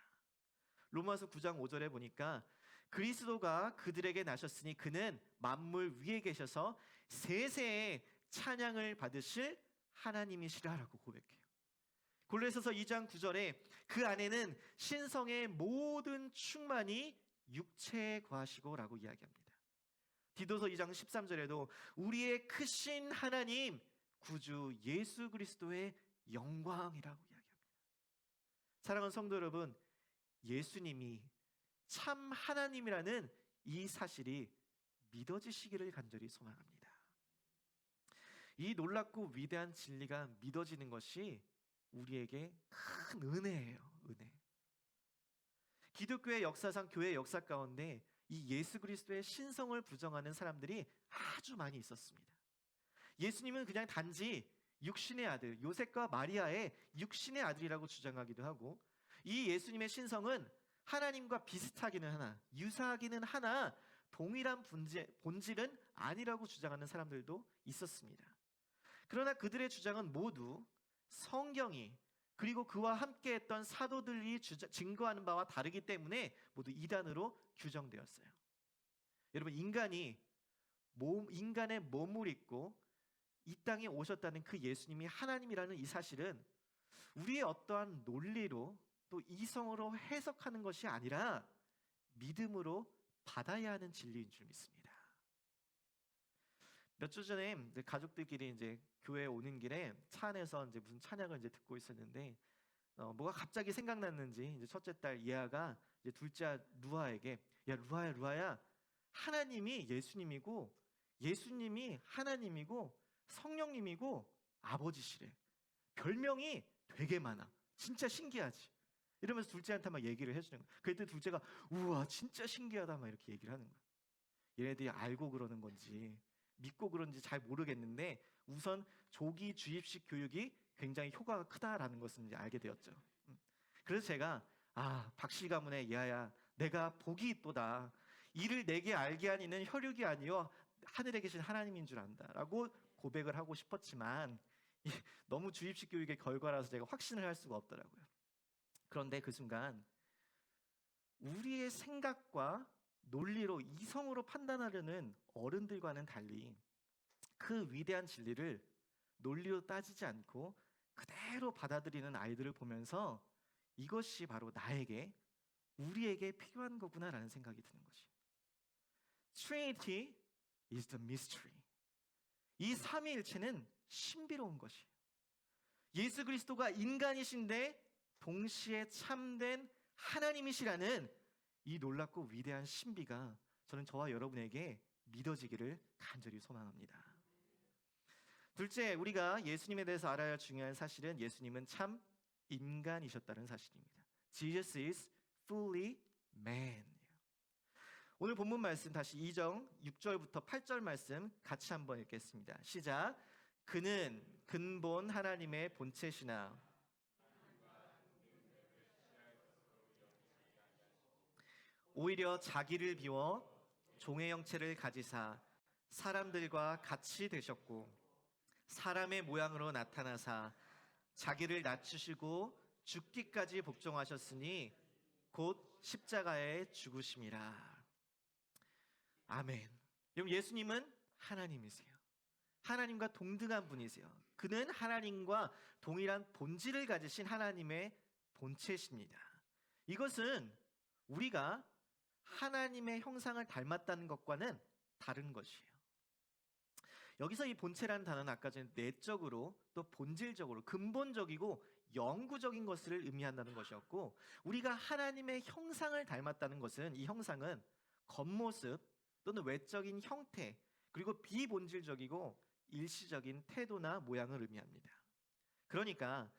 로마서 9장 5절에 보니까 그리스도가 그들에게 나셨으니 그는 만물 위에 계셔서 세세에 찬양을 받으실 하나님이시라라고 고백해요. 골로새서 2장 9절에 그 안에는 신성의 모든 충만이 육체에 거하시고라고 이야기합니다. 디도서 2장 13절에도 우리의 크신 하나님 구주 예수 그리스도의 영광이라고 이야기합니다. 사랑하는 성도 여러분, 예수님이 참 하나님이라는 이 사실이 믿어지시기를 간절히 소망합니다. 이 놀랍고 위대한 진리가 믿어지는 것이 우리에게 큰 은혜예요. 은혜. 기독교의 역사상 교회 역사 가운데 이 예수 그리스도의 신성을 부정하는 사람들이 아주 많이 있었습니다. 예수님은 그냥 단지 육신의 아들, 요셉과 마리아의 육신의 아들이라고 주장하기도 하고, 이 예수님의 신성은 하나님과 비슷하기는 하나, 유사하기는 하나 동일한 본질은 아니라고 주장하는 사람들도 있었습니다. 그러나 그들의 주장은 모두 성경이 그리고 그와 함께했던 사도들이 증거하는 바와 다르기 때문에 모두 이단으로 규정되었어요. 여러분, 인간의 몸을 입고 이 땅에 오셨다는 그 예수님이 하나님이라는 이 사실은 우리의 어떠한 논리로 또 이성으로 해석하는 것이 아니라 믿음으로 받아야 하는 진리인 줄 믿습니다. 몇 주 전에 가족들끼리 이제 교회에 오는 길에 차 안에서 이제 무슨 찬양을 이제 듣고 있었는데 뭐가 갑자기 생각났는지 이제 첫째 딸 예아가 이제 둘째 루아에게, 야 루아야 하나님이 예수님이고 예수님이 하나님이고 성령님이고 아버지시래. 별명이 되게 많아. 진짜 신기하지. 이러면서 둘째한테 막 얘기를 해주는 거야. 그랬더니 둘째가 우와 진짜 신기하다 막 이렇게 얘기를 하는 거야. 얘네들이 알고 그러는 건지 믿고 그런지 잘 모르겠는데 우선 조기 주입식 교육이 굉장히 효과가 크다라는 것을 이제 알게 되었죠. 그래서 제가 박씨 가문의 예아야, 내가 복이 있도다. 이를 내게 알게 한 이는 혈육이 아니요 하늘에 계신 하나님인 줄 안다라고 고백을 하고 싶었지만 너무 주입식 교육의 결과라서 제가 확신을 할 수가 없더라고요. 그런데 그 순간 우리의 생각과 논리로 이성으로 판단하려는 어른들과는 달리 그 위대한 진리를 논리로 따지지 않고 그대로 받아들이는 아이들을 보면서 이것이 바로 나에게, 우리에게 필요한 거구나라는 생각이 드는 것이에요. Trinity is the mystery. 이 삼위일체는 신비로운 것이에요. 예수 그리스도가 인간이신데 동시에 참된 하나님이시라는 이 놀랍고 위대한 신비가 저는 저와 여러분에게 믿어지기를 간절히 소망합니다. 둘째, 우리가 예수님에 대해서 알아야 할 중요한 사실은 예수님은 참 인간이셨다는 사실입니다. Jesus is fully man. 오늘 본문 말씀 다시 2장 6절부터 8절 말씀 같이 한번 읽겠습니다. 시작. 그는 근본 하나님의 본체시나 오히려 자기를 비워 종의 형체를 가지사 사람들과 같이 되셨고 사람의 모양으로 나타나사 자기를 낮추시고 죽기까지 복종하셨으니 곧 십자가에 죽으심이라. 아멘. 여러분, 예수님은 하나님이세요. 하나님과 동등한 분이세요. 그는 하나님과 동일한 본질을 가지신 하나님의 본체십니다. 이것은 우리가 하나님의 형상을 닮았다는 것과는 다른 것이에요. 여기서 이 본체라는 단어는 아까 전에 내적으로 또 본질적으로 근본적이고 영구적인 것을 의미한다는 것이었고, 우리가 하나님의 형상을 닮았다는 것은 이 형상은 겉모습 또는 외적인 형태 그리고 비본질적이고 일시적인 태도나 모양을 의미합니다. 그러니까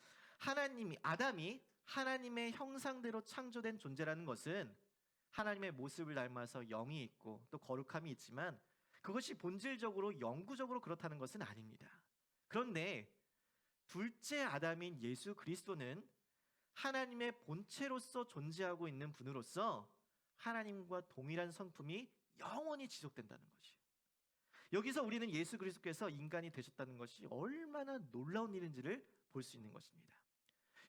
아담이 하나님의 형상대로 창조된 존재라는 것은 하나님의 모습을 닮아서 영이 있고 또 거룩함이 있지만 그것이 본질적으로 영구적으로 그렇다는 것은 아닙니다. 그런데 둘째 아담인 예수 그리스도는 하나님의 본체로서 존재하고 있는 분으로서 하나님과 동일한 성품이 영원히 지속된다는 것이에요. 여기서 우리는 예수 그리스도께서 인간이 되셨다는 것이 얼마나 놀라운 일인지를 볼 수 있는 것입니다.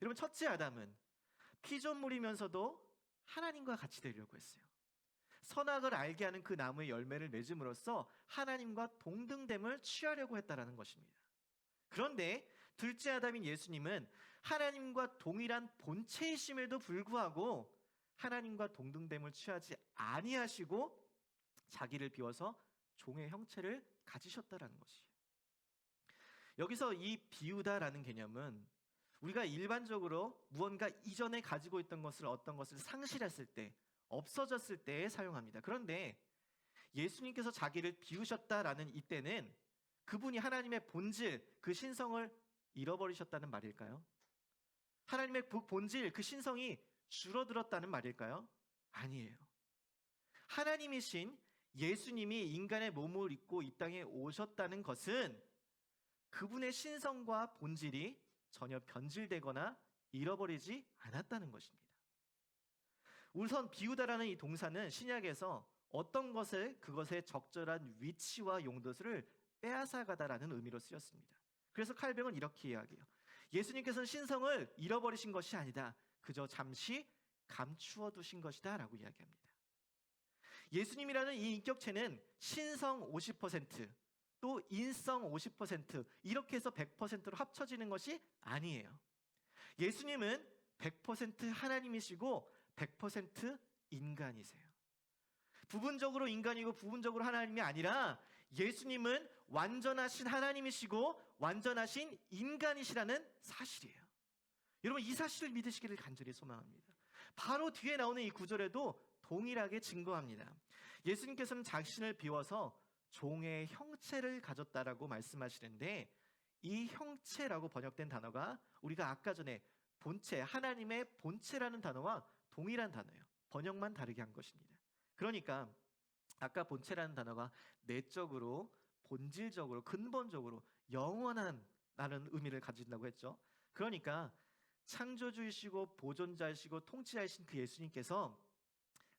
여러분, 첫째 아담은 피조물이면서도 하나님과 같이 되려고 했어요. 선악을 알게 하는 그 나무의 열매를 맺음으로써 하나님과 동등됨을 취하려고 했다라는 것입니다. 그런데 둘째 아담인 예수님은 하나님과 동일한 본체이심에도 불구하고 하나님과 동등됨을 취하지 아니하시고 자기를 비워서 종의 형체를 가지셨다라는 것이에요. 여기서 이 비우다라는 개념은 우리가 일반적으로 무언가 이전에 가지고 있던 것을 어떤 것을 상실했을 때, 없어졌을 때에 사용합니다. 그런데 예수님께서 자기를 비우셨다라는 이때는 그분이 하나님의 본질, 그 신성을 잃어버리셨다는 말일까요? 하나님의 본질, 그 신성이 줄어들었다는 말일까요? 아니에요. 하나님이신 예수님이 인간의 몸을 입고 이 땅에 오셨다는 것은 그분의 신성과 본질이 전혀 변질되거나 잃어버리지 않았다는 것입니다. 우선 비우다라는 이 동사는 신약에서 어떤 것을 그것의 적절한 위치와 용도를 빼앗아가다라는 의미로 쓰였습니다. 그래서 칼뱅은 이렇게 이야기해요. 예수님께서는 신성을 잃어버리신 것이 아니다. 그저 잠시 감추어 두신 것이다 라고 이야기합니다. 예수님이라는 이 인격체는 신성 50%, 또 인성 50% 이렇게 해서 100%로 합쳐지는 것이 아니에요. 예수님은 100% 하나님이시고 100% 인간이세요. 부분적으로 인간이고 부분적으로 하나님이 아니라 예수님은 완전하신 하나님이시고 완전하신 인간이시라는 사실이에요. 여러분, 이 사실을 믿으시기를 간절히 소망합니다. 바로 뒤에 나오는 이 구절에도 동일하게 증거합니다. 예수님께서는 자신을 비워서 종의 형체를 가졌다라고 말씀하시는데, 이 형체라고 번역된 단어가 우리가 아까 전에 본체, 하나님의 본체라는 단어와 동일한 단어예요. 번역만 다르게 한 것입니다. 그러니까 아까 본체라는 단어가 내적으로, 본질적으로, 근본적으로 영원한 라는 의미를 가진다고 했죠. 그러니까 창조주이시고 보존자이시고 통치자이신 그 예수님께서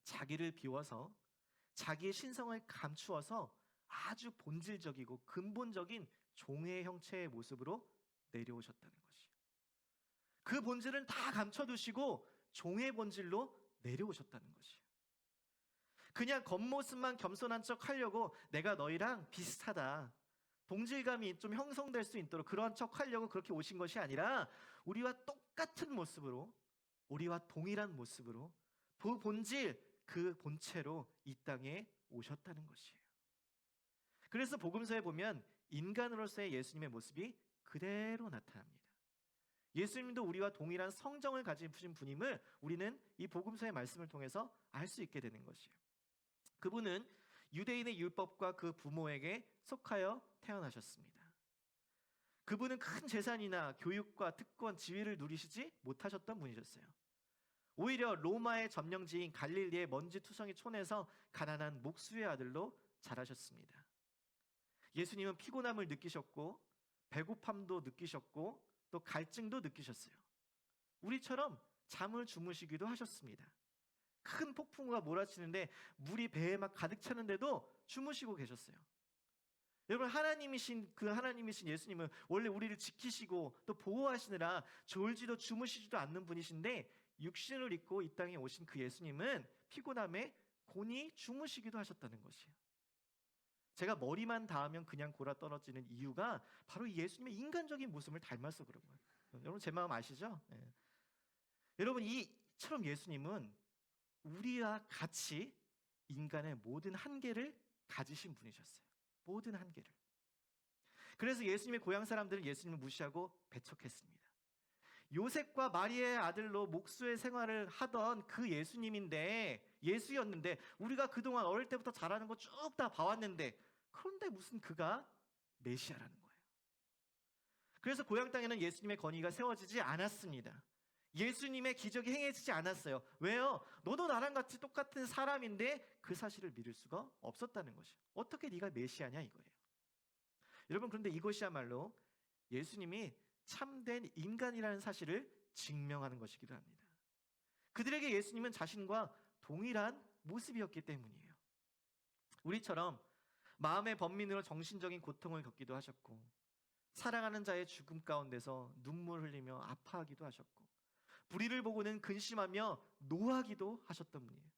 자기를 비워서 자기의 신성을 감추어서 아주 본질적이고 근본적인 종의 형체의 모습으로 내려오셨다는 것이에요. 그 본질은 다 감춰두시고 종의 본질로 내려오셨다는 것이에요. 그냥 겉모습만 겸손한 척 하려고 내가 너희랑 비슷하다, 동질감이 좀 형성될 수 있도록 그러한 척 하려고 그렇게 오신 것이 아니라 우리와 똑같은 모습으로, 우리와 동일한 모습으로 그 본질, 그 본체로 이 땅에 오셨다는 것이에요. 그래서 복음서에 보면 인간으로서의 예수님의 모습이 그대로 나타납니다. 예수님도 우리와 동일한 성정을 가지신 분임을 우리는 이 복음서의 말씀을 통해서 알 수 있게 되는 것이에요. 그분은 유대인의 율법과 그 부모에게 속하여 태어나셨습니다. 그분은 큰 재산이나 교육과 특권, 지위를 누리시지 못하셨던 분이셨어요. 오히려 로마의 점령지인 갈릴리의 먼지투성이 촌에서 가난한 목수의 아들로 자라셨습니다. 예수님은 피곤함을 느끼셨고 배고픔도 느끼셨고 또 갈증도 느끼셨어요. 우리처럼 잠을 주무시기도 하셨습니다. 큰 폭풍우가 몰아치는데 물이 배에 막 가득 차는데도 주무시고 계셨어요. 여러분, 하나님이신 예수님은 원래 우리를 지키시고 또 보호하시느라 졸지도 주무시지도 않는 분이신데, 육신을 입고 이 땅에 오신 그 예수님은 피곤함에 곤히 주무시기도 하셨다는 것이에요. 제가 머리만 닿으면 그냥 골아 떨어지는 이유가 바로 이 예수님의 인간적인 모습을 닮아서 그런 거예요. 여러분, 제 마음 아시죠? 네. 여러분, 이처럼 예수님은 우리와 같이 인간의 모든 한계를 가지신 분이셨어요. 모든 한계를. 그래서 예수님의 고향 사람들은 예수님을 무시하고 배척했습니다. 요셉과 마리아의 아들로 목수의 생활을 하던 그 예수였는데 우리가 그동안 어릴 때부터 잘하는 거 쭉 다 봐왔는데, 그런데 무슨 그가 메시아라는 거예요. 그래서 고향 땅에는 예수님의 권위가 세워지지 않았습니다. 예수님의 기적이 행해지지 않았어요. 왜요? 너도 나랑 같이 똑같은 사람인데 그 사실을 믿을 수가 없었다는 것이에요. 어떻게 네가 메시아냐 이거예요. 여러분, 그런데 이것이야말로 예수님이 참된 인간이라는 사실을 증명하는 것이기도 합니다. 그들에게 예수님은 자신과 동일한 모습이었기 때문이에요. 우리처럼 마음의 번민으로 정신적인 고통을 겪기도 하셨고, 사랑하는 자의 죽음 가운데서 눈물 흘리며 아파하기도 하셨고, 불의를 보고는 근심하며 노하기도 하셨던 분이에요.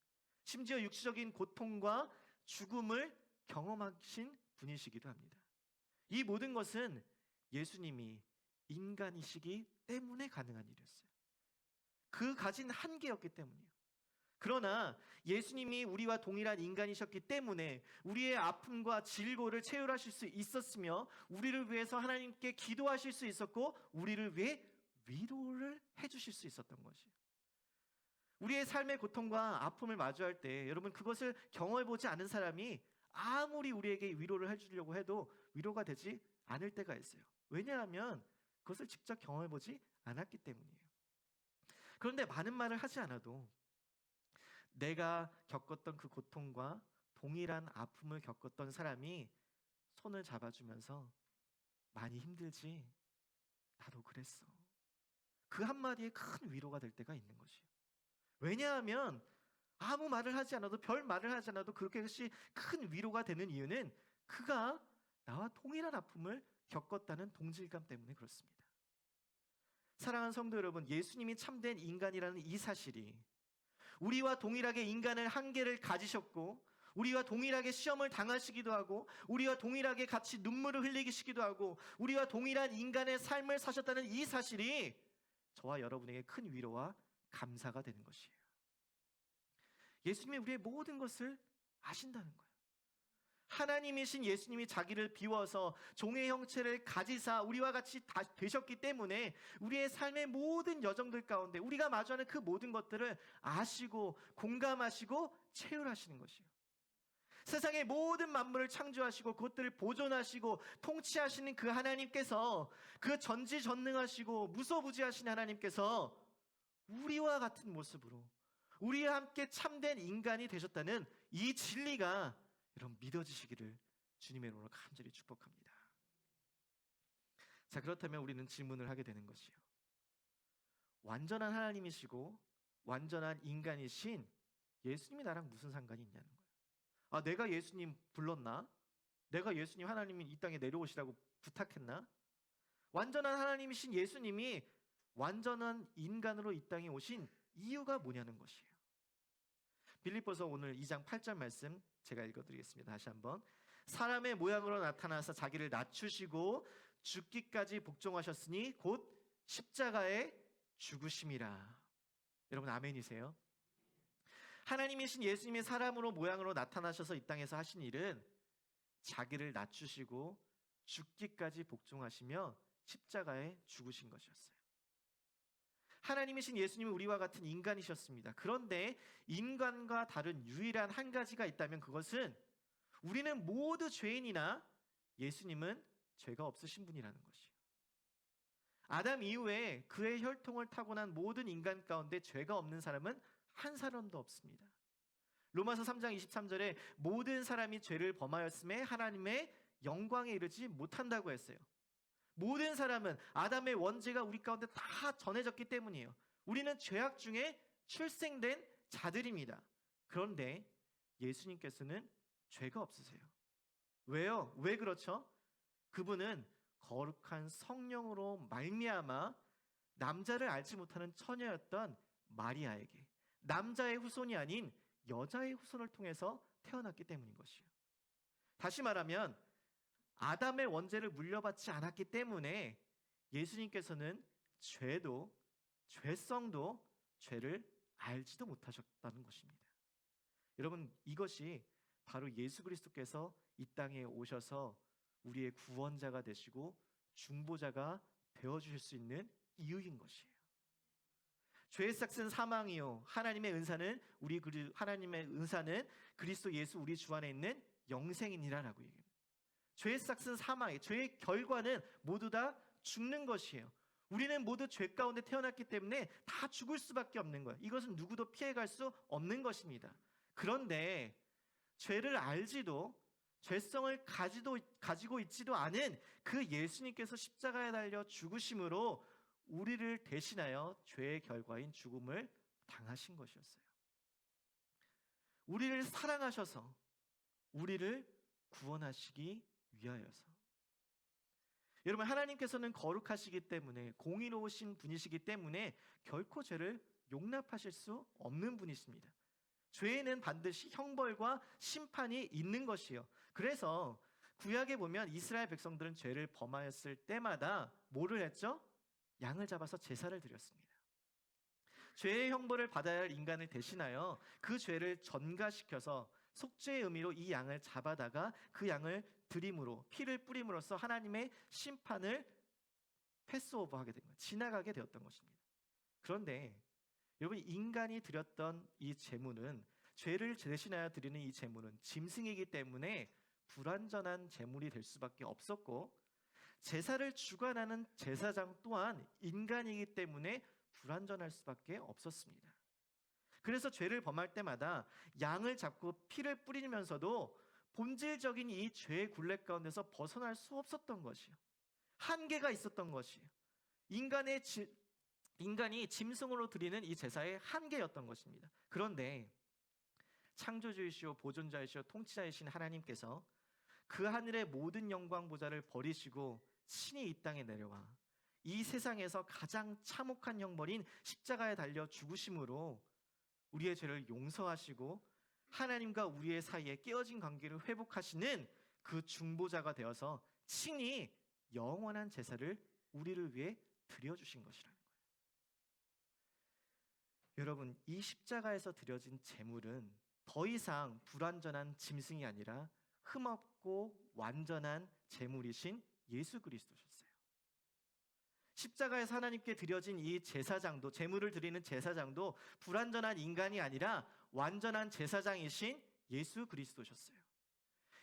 심지어 육체적인 고통과 죽음을 경험하신 분이시기도 합니다. 이 모든 것은 예수님이 인간이시기 때문에 가능한 일이었어요. 그 가진 한계였기 때문이에요. 그러나 예수님이 우리와 동일한 인간이셨기 때문에 우리의 아픔과 질고를 채울하실 수 있었으며, 우리를 위해서 하나님께 기도하실 수 있었고, 우리를 위해 위로를 해주실 수 있었던 것이에요. 우리의 삶의 고통과 아픔을 마주할 때 여러분, 그것을 경험해보지 않은 사람이 아무리 우리에게 위로를 해주려고 해도 위로가 되지 않을 때가 있어요. 왜냐하면 그것을 직접 경험해보지 않았기 때문이에요. 그런데 많은 말을 하지 않아도 내가 겪었던 그 고통과 동일한 아픔을 겪었던 사람이 손을 잡아주면서 많이 힘들지? 나도 그랬어. 그 한마디에 큰 위로가 될 때가 있는 것이에요. 왜냐하면 아무 말을 하지 않아도, 별 말을 하지 않아도 그렇게것이 큰 위로가 되는 이유는 그가 나와 동일한 아픔을 겪었다는 동질감 때문에 그렇습니다. 사랑하는 성도 여러분, 예수님이 참된 인간이라는 이 사실이 우리와 동일하게 인간의 한계를 가지셨고, 우리와 동일하게 시험을 당하시기도 하고, 우리와 동일하게 같이 눈물을 흘리시기도 하고, 우리와 동일한 인간의 삶을 사셨다는 이 사실이 저와 여러분에게 큰 위로와 감사가 되는 것이에요. 예수님이 우리의 모든 것을 아신다는 거예요. 하나님이신 예수님이 자기를 비워서 종의 형체를 가지사 우리와 같이 다 되셨기 때문에 우리의 삶의 모든 여정들 가운데 우리가 마주하는 그 모든 것들을 아시고 공감하시고 체휼하시는 것이에요. 세상의 모든 만물을 창조하시고 그것들을 보존하시고 통치하시는 그 하나님께서, 그 전지전능하시고 무소부지하신 하나님께서 우리와 같은 모습으로 우리와 함께 참된 인간이 되셨다는 이 진리가 여러분 믿어지시기를 주님의 이름으로 간절히 축복합니다. 자, 그렇다면 우리는 질문을 하게 되는 것이요, 완전한 하나님이시고 완전한 인간이신 예수님이 나랑 무슨 상관이 있냐는 거예요. 아, 내가 예수님 불렀나? 내가 예수님, 하나님이 이 땅에 내려오시라고 부탁했나? 완전한 하나님이신 예수님이 완전한 인간으로 이 땅에 오신 이유가 뭐냐는 것이에요. 빌립보서 오늘 2장 8절 말씀 제가 읽어드리겠습니다. 다시 한번. 사람의 모양으로 나타나서 자기를 낮추시고 죽기까지 복종하셨으니 곧 십자가에 죽으심이라. 여러분 아멘이세요? 하나님이신 예수님이 사람으로 모양으로 나타나셔서 이 땅에서 하신 일은 자기를 낮추시고 죽기까지 복종하시며 십자가에 죽으신 것이었어요. 하나님이신 예수님은 우리와 같은 인간이셨습니다. 그런데 인간과 다른 유일한 한 가지가 있다면 그것은 우리는 모두 죄인이나 예수님은 죄가 없으신 분이라는 것이에요. 아담 이후에 그의 혈통을 타고난 모든 인간 가운데 죄가 없는 사람은 한 사람도 없습니다. 로마서 3장 23절에 모든 사람이 죄를 범하였음에 하나님의 영광에 이르지 못한다고 했어요. 모든 사람은 아담의 원죄가 우리 가운데 다 전해졌기 때문이에요. 우리는 죄악 중에 출생된 자들입니다. 그런데 예수님께서는 죄가 없으세요. 왜요? 왜 그렇죠? 그분은 거룩한 성령으로 말미암아 남자를 알지 못하는 처녀였던 마리아에게 남자의 후손이 아닌 여자의 후손을 통해서 태어났기 때문인 것이에요. 다시 말하면 아담의 원죄를 물려받지 않았기 때문에 예수님께서는 죄도 죄성도 죄를 알지도 못하셨다는 것입니다. 여러분, 이것이 바로 예수 그리스도께서 이 땅에 오셔서 우리의 구원자가 되시고 중보자가 되어주실 수 있는 이유인 것이에요. 죄의 삭은 사망이요 하나님의 은사는 하나님의 은사는 그리스도 예수 우리 주 안에 있는 영생이니라라고 얘기합니다. 죄의 삭은 사망이에요. 죄의 결과는 모두 다 죽는 것이에요. 우리는 모두 죄 가운데 태어났기 때문에 다 죽을 수밖에 없는 거예요. 이것은 누구도 피해갈 수 없는 것입니다. 그런데 죄를 알지도 죄성을 가지고 있지도 않은 그 예수님께서 십자가에 달려 죽으심으로 우리를 대신하여 죄의 결과인 죽음을 당하신 것이었어요. 우리를 사랑하셔서 우리를 구원하시기 위하여서. 여러분, 하나님께서는 거룩하시기 때문에 공의로우신 분이시기 때문에 결코 죄를 용납하실 수 없는 분이십니다. 죄에는 반드시 형벌과 심판이 있는 것이요. 그래서 구약에 보면 이스라엘 백성들은 죄를 범하였을 때마다 뭐를 했죠? 양을 잡아서 제사를 드렸습니다. 죄의 형벌을 받아야 할 인간을 대신하여 그 죄를 전가시켜서 속죄의 의미로 이 양을 잡아다가 그 양을 드림으로 피를 뿌림으로써 하나님의 심판을 패스오버하게 된 거예요. 지나가게 되었던 것입니다. 그런데 여러분, 인간이 드렸던 이 제물은 죄를 대신하여 드리는 이 제물은 짐승이기 때문에 불완전한 제물이 될 수밖에 없었고 제사를 주관하는 제사장 또한 인간이기 때문에 불완전할 수밖에 없었습니다. 그래서 죄를 범할 때마다 양을 잡고 피를 뿌리면서도 본질적인 이 죄의 굴레 가운데서 벗어날 수 없었던 것이요. 한계가 있었던 것이에요. 인간이 짐승으로 드리는 이 제사의 한계였던 것입니다. 그런데 창조주이시오 보존자이시오 통치자이신 하나님께서 그 하늘의 모든 영광 보좌를 버리시고 친히 이 땅에 내려와 이 세상에서 가장 참혹한 형벌인 십자가에 달려 죽으심으로 우리의 죄를 용서하시고 하나님과 우리의 사이에 깨어진 관계를 회복하시는 그 중보자가 되어서 친히 영원한 제사를 우리를 위해 드려주신 것이라는 거예요. 여러분, 이 십자가에서 드려진 제물은 더 이상 불완전한 짐승이 아니라 흠없고 완전한 제물이신 예수 그리스도셨어요. 십자가에서 하나님께 드려진 이 제사장도, 제물을 드리는 제사장도 불완전한 인간이 아니라 완전한 제사장이신 예수 그리스도셨어요.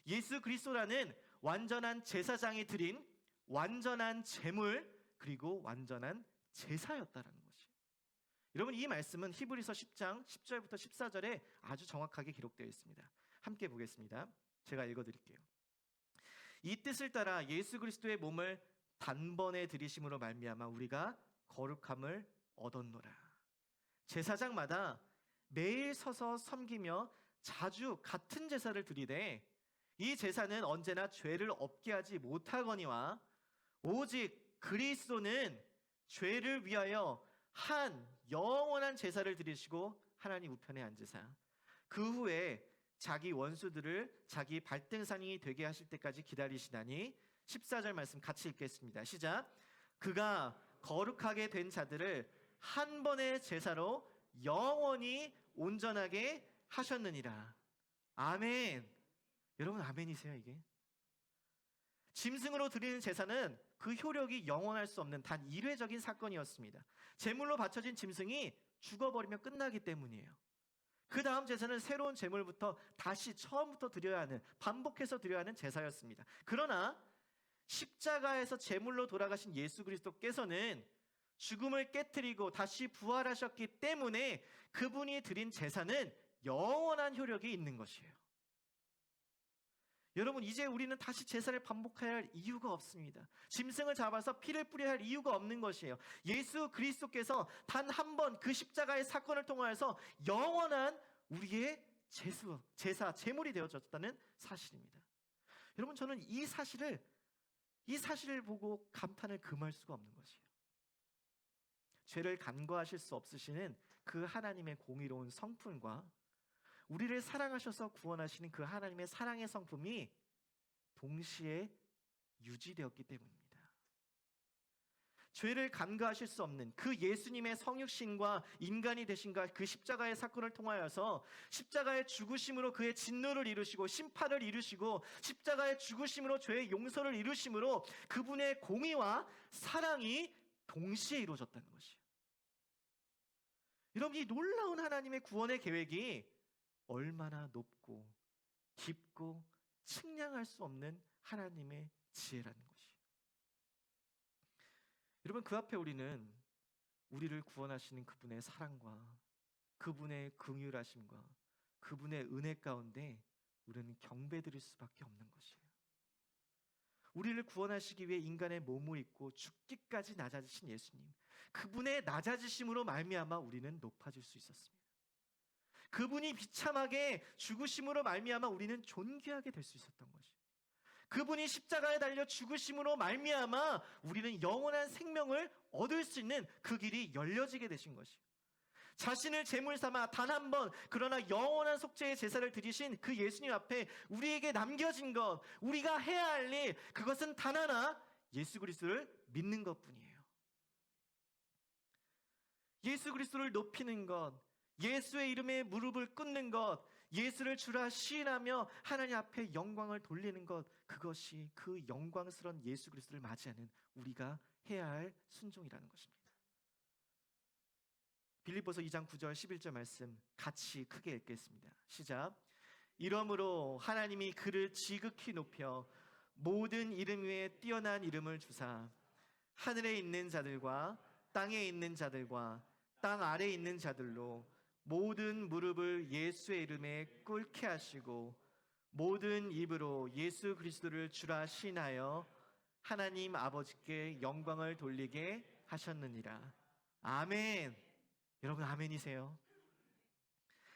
예수 그리스도라는 완전한 제사장이 드린 완전한 제물 그리고 완전한 제사였다라는 것이에요. 여러분, 이 말씀은 히브리서 10장 10절부터 14절에 아주 정확하게 기록되어 있습니다. 함께 보겠습니다. 제가 읽어드릴게요. 이 뜻을 따라 예수 그리스도의 몸을 단번에 들이심으로 말미암아 우리가 거룩함을 얻었노라. 제사장마다 매일 서서 섬기며 자주 같은 제사를 드리되 이 제사는 언제나 죄를 없게 하지 못하거니와 오직 그리스도는 죄를 위하여 한 영원한 제사를 드리시고 하나님 우편에 앉으사 그 후에 자기 원수들을 자기 발등상이 되게 하실 때까지 기다리시나니 14절 말씀 같이 읽겠습니다. 시작. 그가 거룩하게 된 자들을 한 번의 제사로 영원히 온전하게 하셨느니라. 아멘. 여러분, 아멘이세요 이게? 짐승으로 드리는 제사는 그 효력이 영원할 수 없는 단 일회적인 사건이었습니다. 제물로 바쳐진 짐승이 죽어버리면 끝나기 때문이에요. 그 다음 제사는 새로운 제물부터 다시 처음부터 드려야 하는, 반복해서 드려야 하는 제사였습니다. 그러나 십자가에서 제물로 돌아가신 예수 그리스도께서는 죽음을 깨트리고 다시 부활하셨기 때문에 그분이 드린 제사는 영원한 효력이 있는 것이에요. 여러분, 이제 우리는 다시 제사를 반복해야 할 이유가 없습니다. 짐승을 잡아서 피를 뿌려야 할 이유가 없는 것이에요. 예수 그리스도께서 단 한 번 그 십자가의 사건을 통하여서 영원한 우리의 제사, 제물이 되어졌다는 사실입니다. 여러분, 저는 이 사실을 보고 감탄을 금할 수가 없는 것이에요. 죄를 간과하실 수 없으시는 그 하나님의 공의로운 성품과 우리를 사랑하셔서 구원하시는 그 하나님의 사랑의 성품이 동시에 유지되었기 때문입니다. 죄를 간과하실 수 없는 그 예수님의 성육신과 인간이 되신과 그 십자가의 사건을 통하여서 십자가의 죽으심으로 그의 진노를 이루시고 심판을 이루시고 십자가의 죽으심으로 죄의 용서를 이루심으로 그분의 공의와 사랑이 동시에 이루어졌다는 것이에요. 여러분, 이 놀라운 하나님의 구원의 계획이 얼마나 높고 깊고 측량할 수 없는 하나님의 지혜라는 것이에요. 여러분, 그 앞에 우리는 우리를 구원하시는 그분의 사랑과 그분의 긍휼하심과 그분의 은혜 가운데 우리는 경배드릴 수밖에 없는 것이에요. 우리를 구원하시기 위해 인간의 몸을 입고 죽기까지 낮아지신 예수님, 그분의 낮아지심으로 말미암아 우리는 높아질 수 있었습니다. 그분이 비참하게 죽으심으로 말미암아 우리는 존귀하게 될 수 있었던 것이에요. 그분이 십자가에 달려 죽으심으로 말미암아 우리는 영원한 생명을 얻을 수 있는 그 길이 열려지게 되신 것이에요. 자신을 제물 삼아 단 한 번 그러나 영원한 속죄의 제사를 드리신 그 예수님 앞에 우리에게 남겨진 것, 우리가 해야 할 일, 그것은 단 하나, 예수 그리스도를 믿는 것뿐이에요. 예수 그리스도를 높이는 것, 예수의 이름에 무릎을 꿇는 것, 예수를 주라 시인하며 하나님 앞에 영광을 돌리는 것, 그것이 그 영광스러운 예수 그리스도를 맞이하는 우리가 해야 할 순종이라는 것입니다. 빌립보서 2장 9절 11절 말씀 같이 크게 읽겠습니다. 시작. 이러므로 하나님이 그를 지극히 높여 모든 이름 위에 뛰어난 이름을 주사 하늘에 있는 자들과 땅에 있는 자들과 땅 아래에 있는 자들로 모든 무릎을 예수의 이름에 꿇게 하시고 모든 입으로 예수 그리스도를 주라 시인하여 하나님 아버지께 영광을 돌리게 하셨느니라. 아멘. 여러분, 아멘이세요?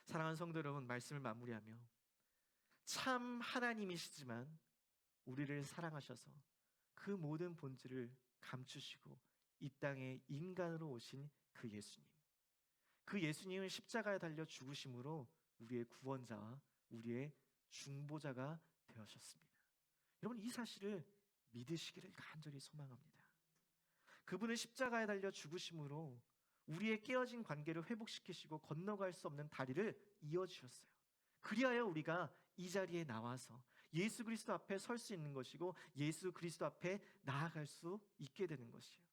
사랑하는 성도 여러분, 말씀을 마무리하며 참 하나님이시지만 우리를 사랑하셔서 그 모든 본질을 감추시고 이 땅에 인간으로 오신 그 예수님, 그 예수님은 십자가에 달려 죽으심으로 우리의 구원자와 우리의 중보자가 되어셨습니다. 여러분, 이 사실을 믿으시기를 간절히 소망합니다. 그분은 십자가에 달려 죽으심으로 우리의 깨어진 관계를 회복시키시고 건너갈 수 없는 다리를 이어주셨어요. 그리하여 우리가 이 자리에 나와서 예수 그리스도 앞에 설 수 있는 것이고 예수 그리스도 앞에 나아갈 수 있게 되는 것이에요.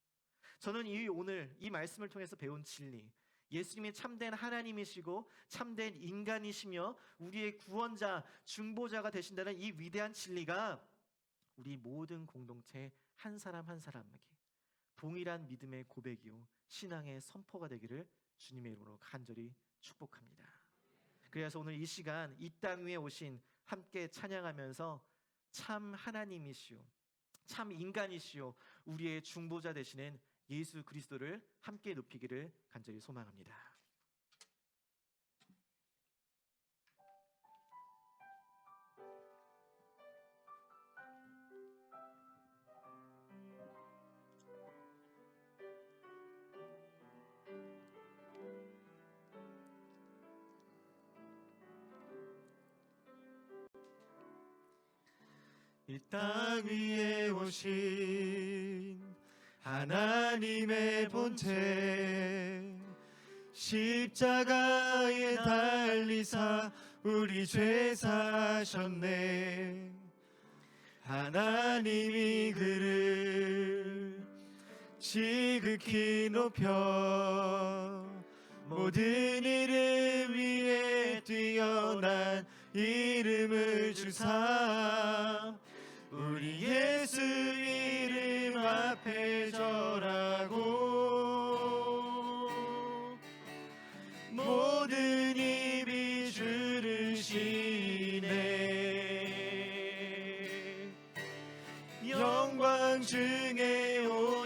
저는 오늘 이 말씀을 통해서 배운 진리, 예수님이 참된 하나님이시고 참된 인간이시며 우리의 구원자, 중보자가 되신다는 이 위대한 진리가 우리 모든 공동체 한 사람 한 사람에게 동일한 믿음의 고백이요 신앙의 선포가 되기를 주님의 이름으로 간절히 축복합니다. 그래서 오늘 이 시간 이 땅 위에 오신 함께 찬양하면서 참 하나님이시오, 참 인간이시오, 우리의 중보자 되시는 예수 그리스도를 함께 높이기를 간절히 소망합니다. 이 땅 위에 오신 하나님의 본체 십자가에 달리사 우리 죄 사셨네. 하나님이 그를 지극히 높여 모든 이름 위에 뛰어난 이름을 주사 우리 예수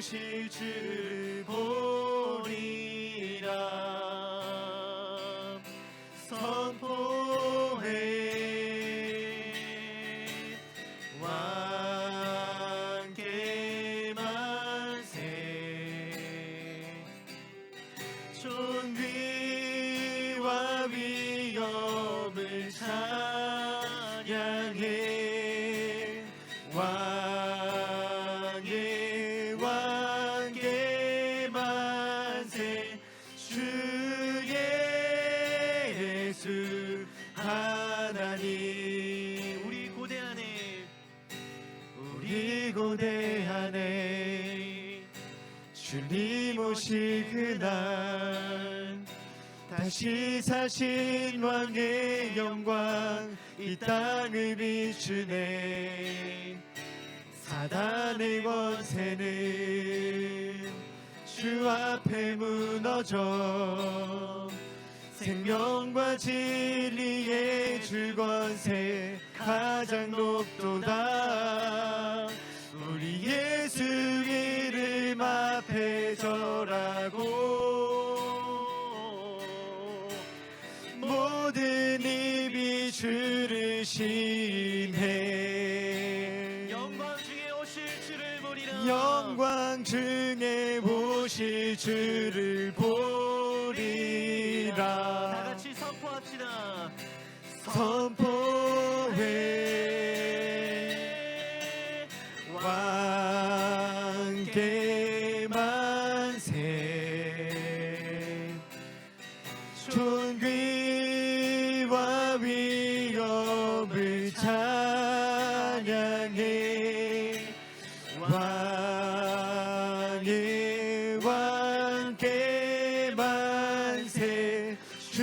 오실 줄 보리라. 선포해 왕께 만세. 존귀와 위엄을 찬양해 왕께 만세. 주 예수 하나님 우리 고대하네. 주님 오실 그날 다시 사신 왕의 영광 이 땅을 비추네. 사단의 권세는 주 앞에 무너져 생명과 진리의 주 권세 가장 높도다. 우리 예수 이름 앞에 절하고 모든 입이 주를 신해. 영광 중에 오실 주를 보리라. 영광 중에 오실 주를 보리라. 다 같이 선포합시다. 선포해 왕께 만세. 존귀와 위엄을 찬양해 왕께 만세. 주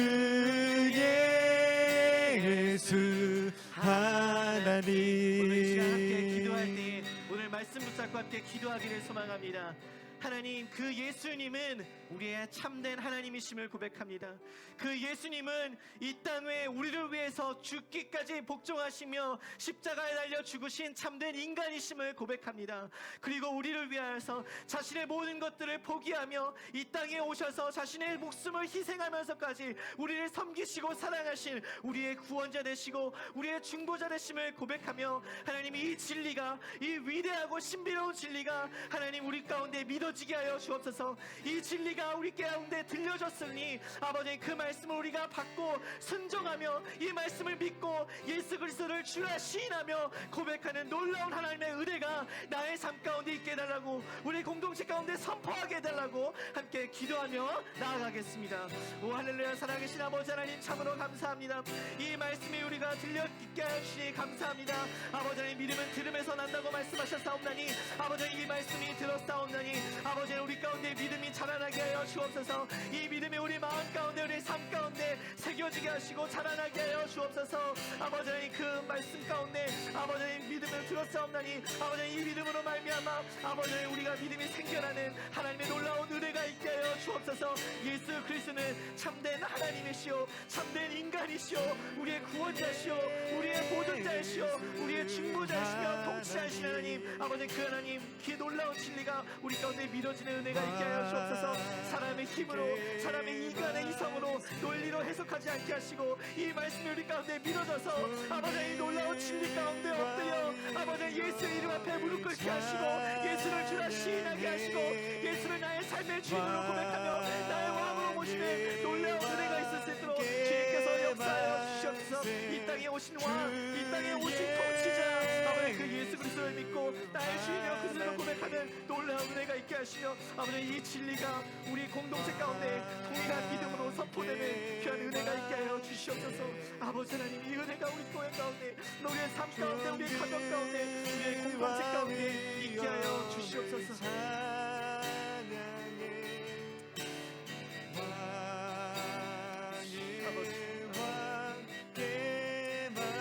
예수 하나님. 오늘 시간 함께 기도할 때 오늘 말씀 붙잡고 함께 기도하기를 소망합니다. 하나님, 그 예수님은 우리의 참된 하나님이심을 고백합니다. 그 예수님은 이 땅에 우리를 위해서 죽기까지 복종하시며 십자가에 달려 죽으신 참된 인간이심을 고백합니다. 그리고 우리를 위하여서 자신의 모든 것들을 포기하며 이 땅에 오셔서 자신의 목숨을 희생하면서까지 우리를 섬기시고 사랑하신 우리의 구원자 되시고 우리의 중보자 되심을 고백하며, 하나님, 이 진리가, 이 위대하고 신비로운 진리가 하나님 우리 가운데 믿어지게 하여 주옵소서. 이 진리가 우리 가운데 들려졌으니 아버지, 그 말씀을 우리가 받고 순종하며 이 말씀을 믿고 예수 그리스도를 주라 시인하며 고백하는 놀라운 하나님의 은혜가 나의 삶 가운데 있게 해달라고, 우리 공동체 가운데 선포하게 해달라고 함께 기도하며 나아가겠습니다. 오 할렐루야. 살아계신 아버지 하나님, 참으로 감사합니다. 이 말씀이 우리가 들려 있게 하시니 감사합니다. 아버지 하나님, 믿음은 들음에서 난다고 말씀하셨사옵나니 아버지, 이 말씀이 들었사옵나니 아버지, 우리 가운데 믿음이 자라나게 하여 주옵소서. 이 믿음이 우리 마음 가운데, 우리 삶 가운데 새겨지게 하시고 자라나게 하여 주옵소서. 아버지 하나님, 그 말씀 가운데 아버지 하나님 믿음을 들었사옵나니 아버지 하나님, 이 믿음으로 말미암아 아버지 하나님 우리가 믿음이 생겨나는 하나님의 놀라운 은혜가 있게 하여 주옵소서. 예수 그리스도는 참된 하나님이시오, 참된 인간이시오, 우리의 구원자시오, 우리의 보존자이시오, 우리의 중보자이시며 통치하신 하나님, 아버지, 그 하나님, 그 놀라운 진리가 우리 가운데 믿어지는 은혜가 있게 하여 주옵소서. 사람의 힘으로, 사람의 이간의 이성으로, 논리로 해석하지 않게 하시고 이 말씀이 우리 가운데 믿어져서 아버지, 이 놀라운 진리 가운데 엎드려 아버지 예수 이름 앞에 무릎 꿇게 하시고 예수를 주라 시인하게 하시고 예수를 나의 삶의 주인으로 고백하며 나의 왕으로 모시는 놀라운 은혜가 있을 수 있도록 주님께서 역사하여 주시옵소서. 이 땅에 오신 왕, 이 땅에 오신 통치자 아버지, 그 예수 그리스도를 믿고 나의 주인이여 그리스도를 고백하는 놀라운 은혜가 있게 하시며 아버지, 이 진리가 우리 공동체 가운데 동일한 믿음으로 선포되는 귀한 은혜가 있게 하여 주시옵소서. 아버지 하나님, 이 은혜가 우리 교회 가운데, 우리의 삶 가운데, 우리의 가정 가운데, 우리의 공동체 가운데 있게 하여 주시옵소서.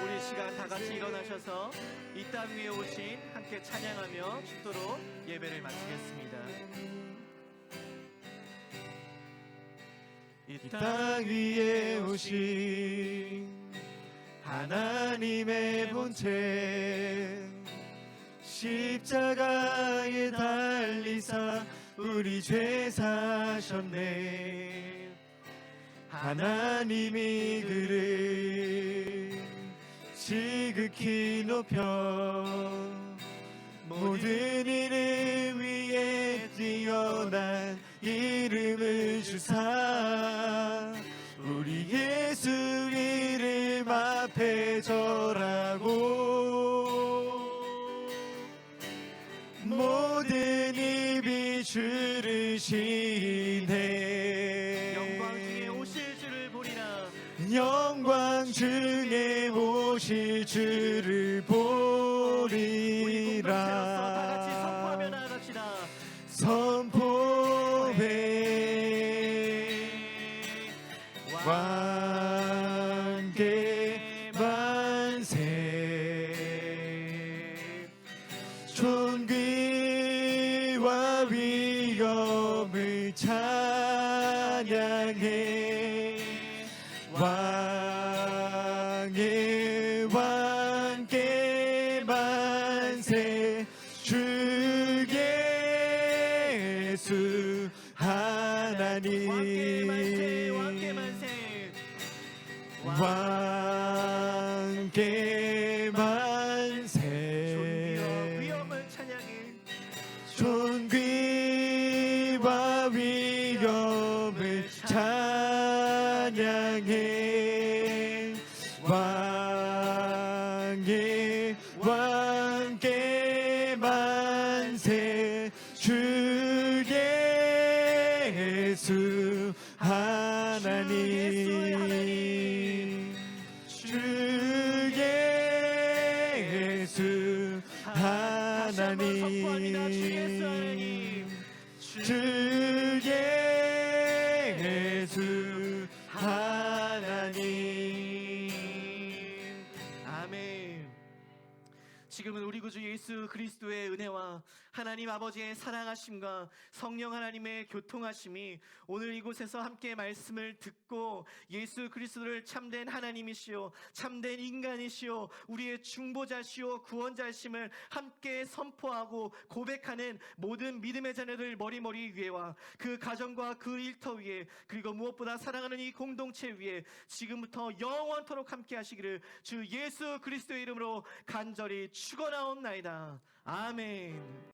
우리 시간 다 같이 일어나셔서 이 땅 위에 오신 함께 찬양하며 축도로 예배를 마치겠습니다. 이 땅 위에 오신 하나님의 본체, 십자가에 달리사 우리 죄 사셨네. 하나님이 그를 지극히 높여 모든 이름 위에 뛰어난 이름을 주사 우리 예수 이름 앞에 절하고 모든 입이 주를 시인해 영광 중에 오실 줄을 보리라. 영광 중에 오실 줄을 우리 공동체로서 다 같이 선포하며 보리라. 나아갑시다. 선포해 왕께 만세. 존귀와 위엄을 찬양해 왕의 왕께 만세. 주 예수 하나님 왕께 만세, 왕께 만세. 왕께 만세. 존귀와 위엄을 찬양해. 존귀와 위엄을 찬양해 왕의 왕께 만세. 주 예수 하나님 주 예수 다시 한번 선포합니다. 주 예수 하나님 하나님. 주 예수 하나님. 아멘. 지금은 우리 구주 예수 그리스도의 은혜와 하나님 아버지의 사랑하심과 성령 하나님의 교통하심이 오늘 이곳에서 함께 말씀을 듣고 예수 그리스도를 참된 하나님이시오 참된 인간이시오 우리의 중보자시오 구원자심을 함께 선포하고 고백하는 모든 믿음의 자녀들 머리머리 위에와 그 가정과 그 일터 위에 그리고 무엇보다 사랑하는 이 공동체 위에 지금부터 영원토록 함께 하시기를 주 예수 그리스도의 이름으로 간절히 축원하옵나이다. 아멘.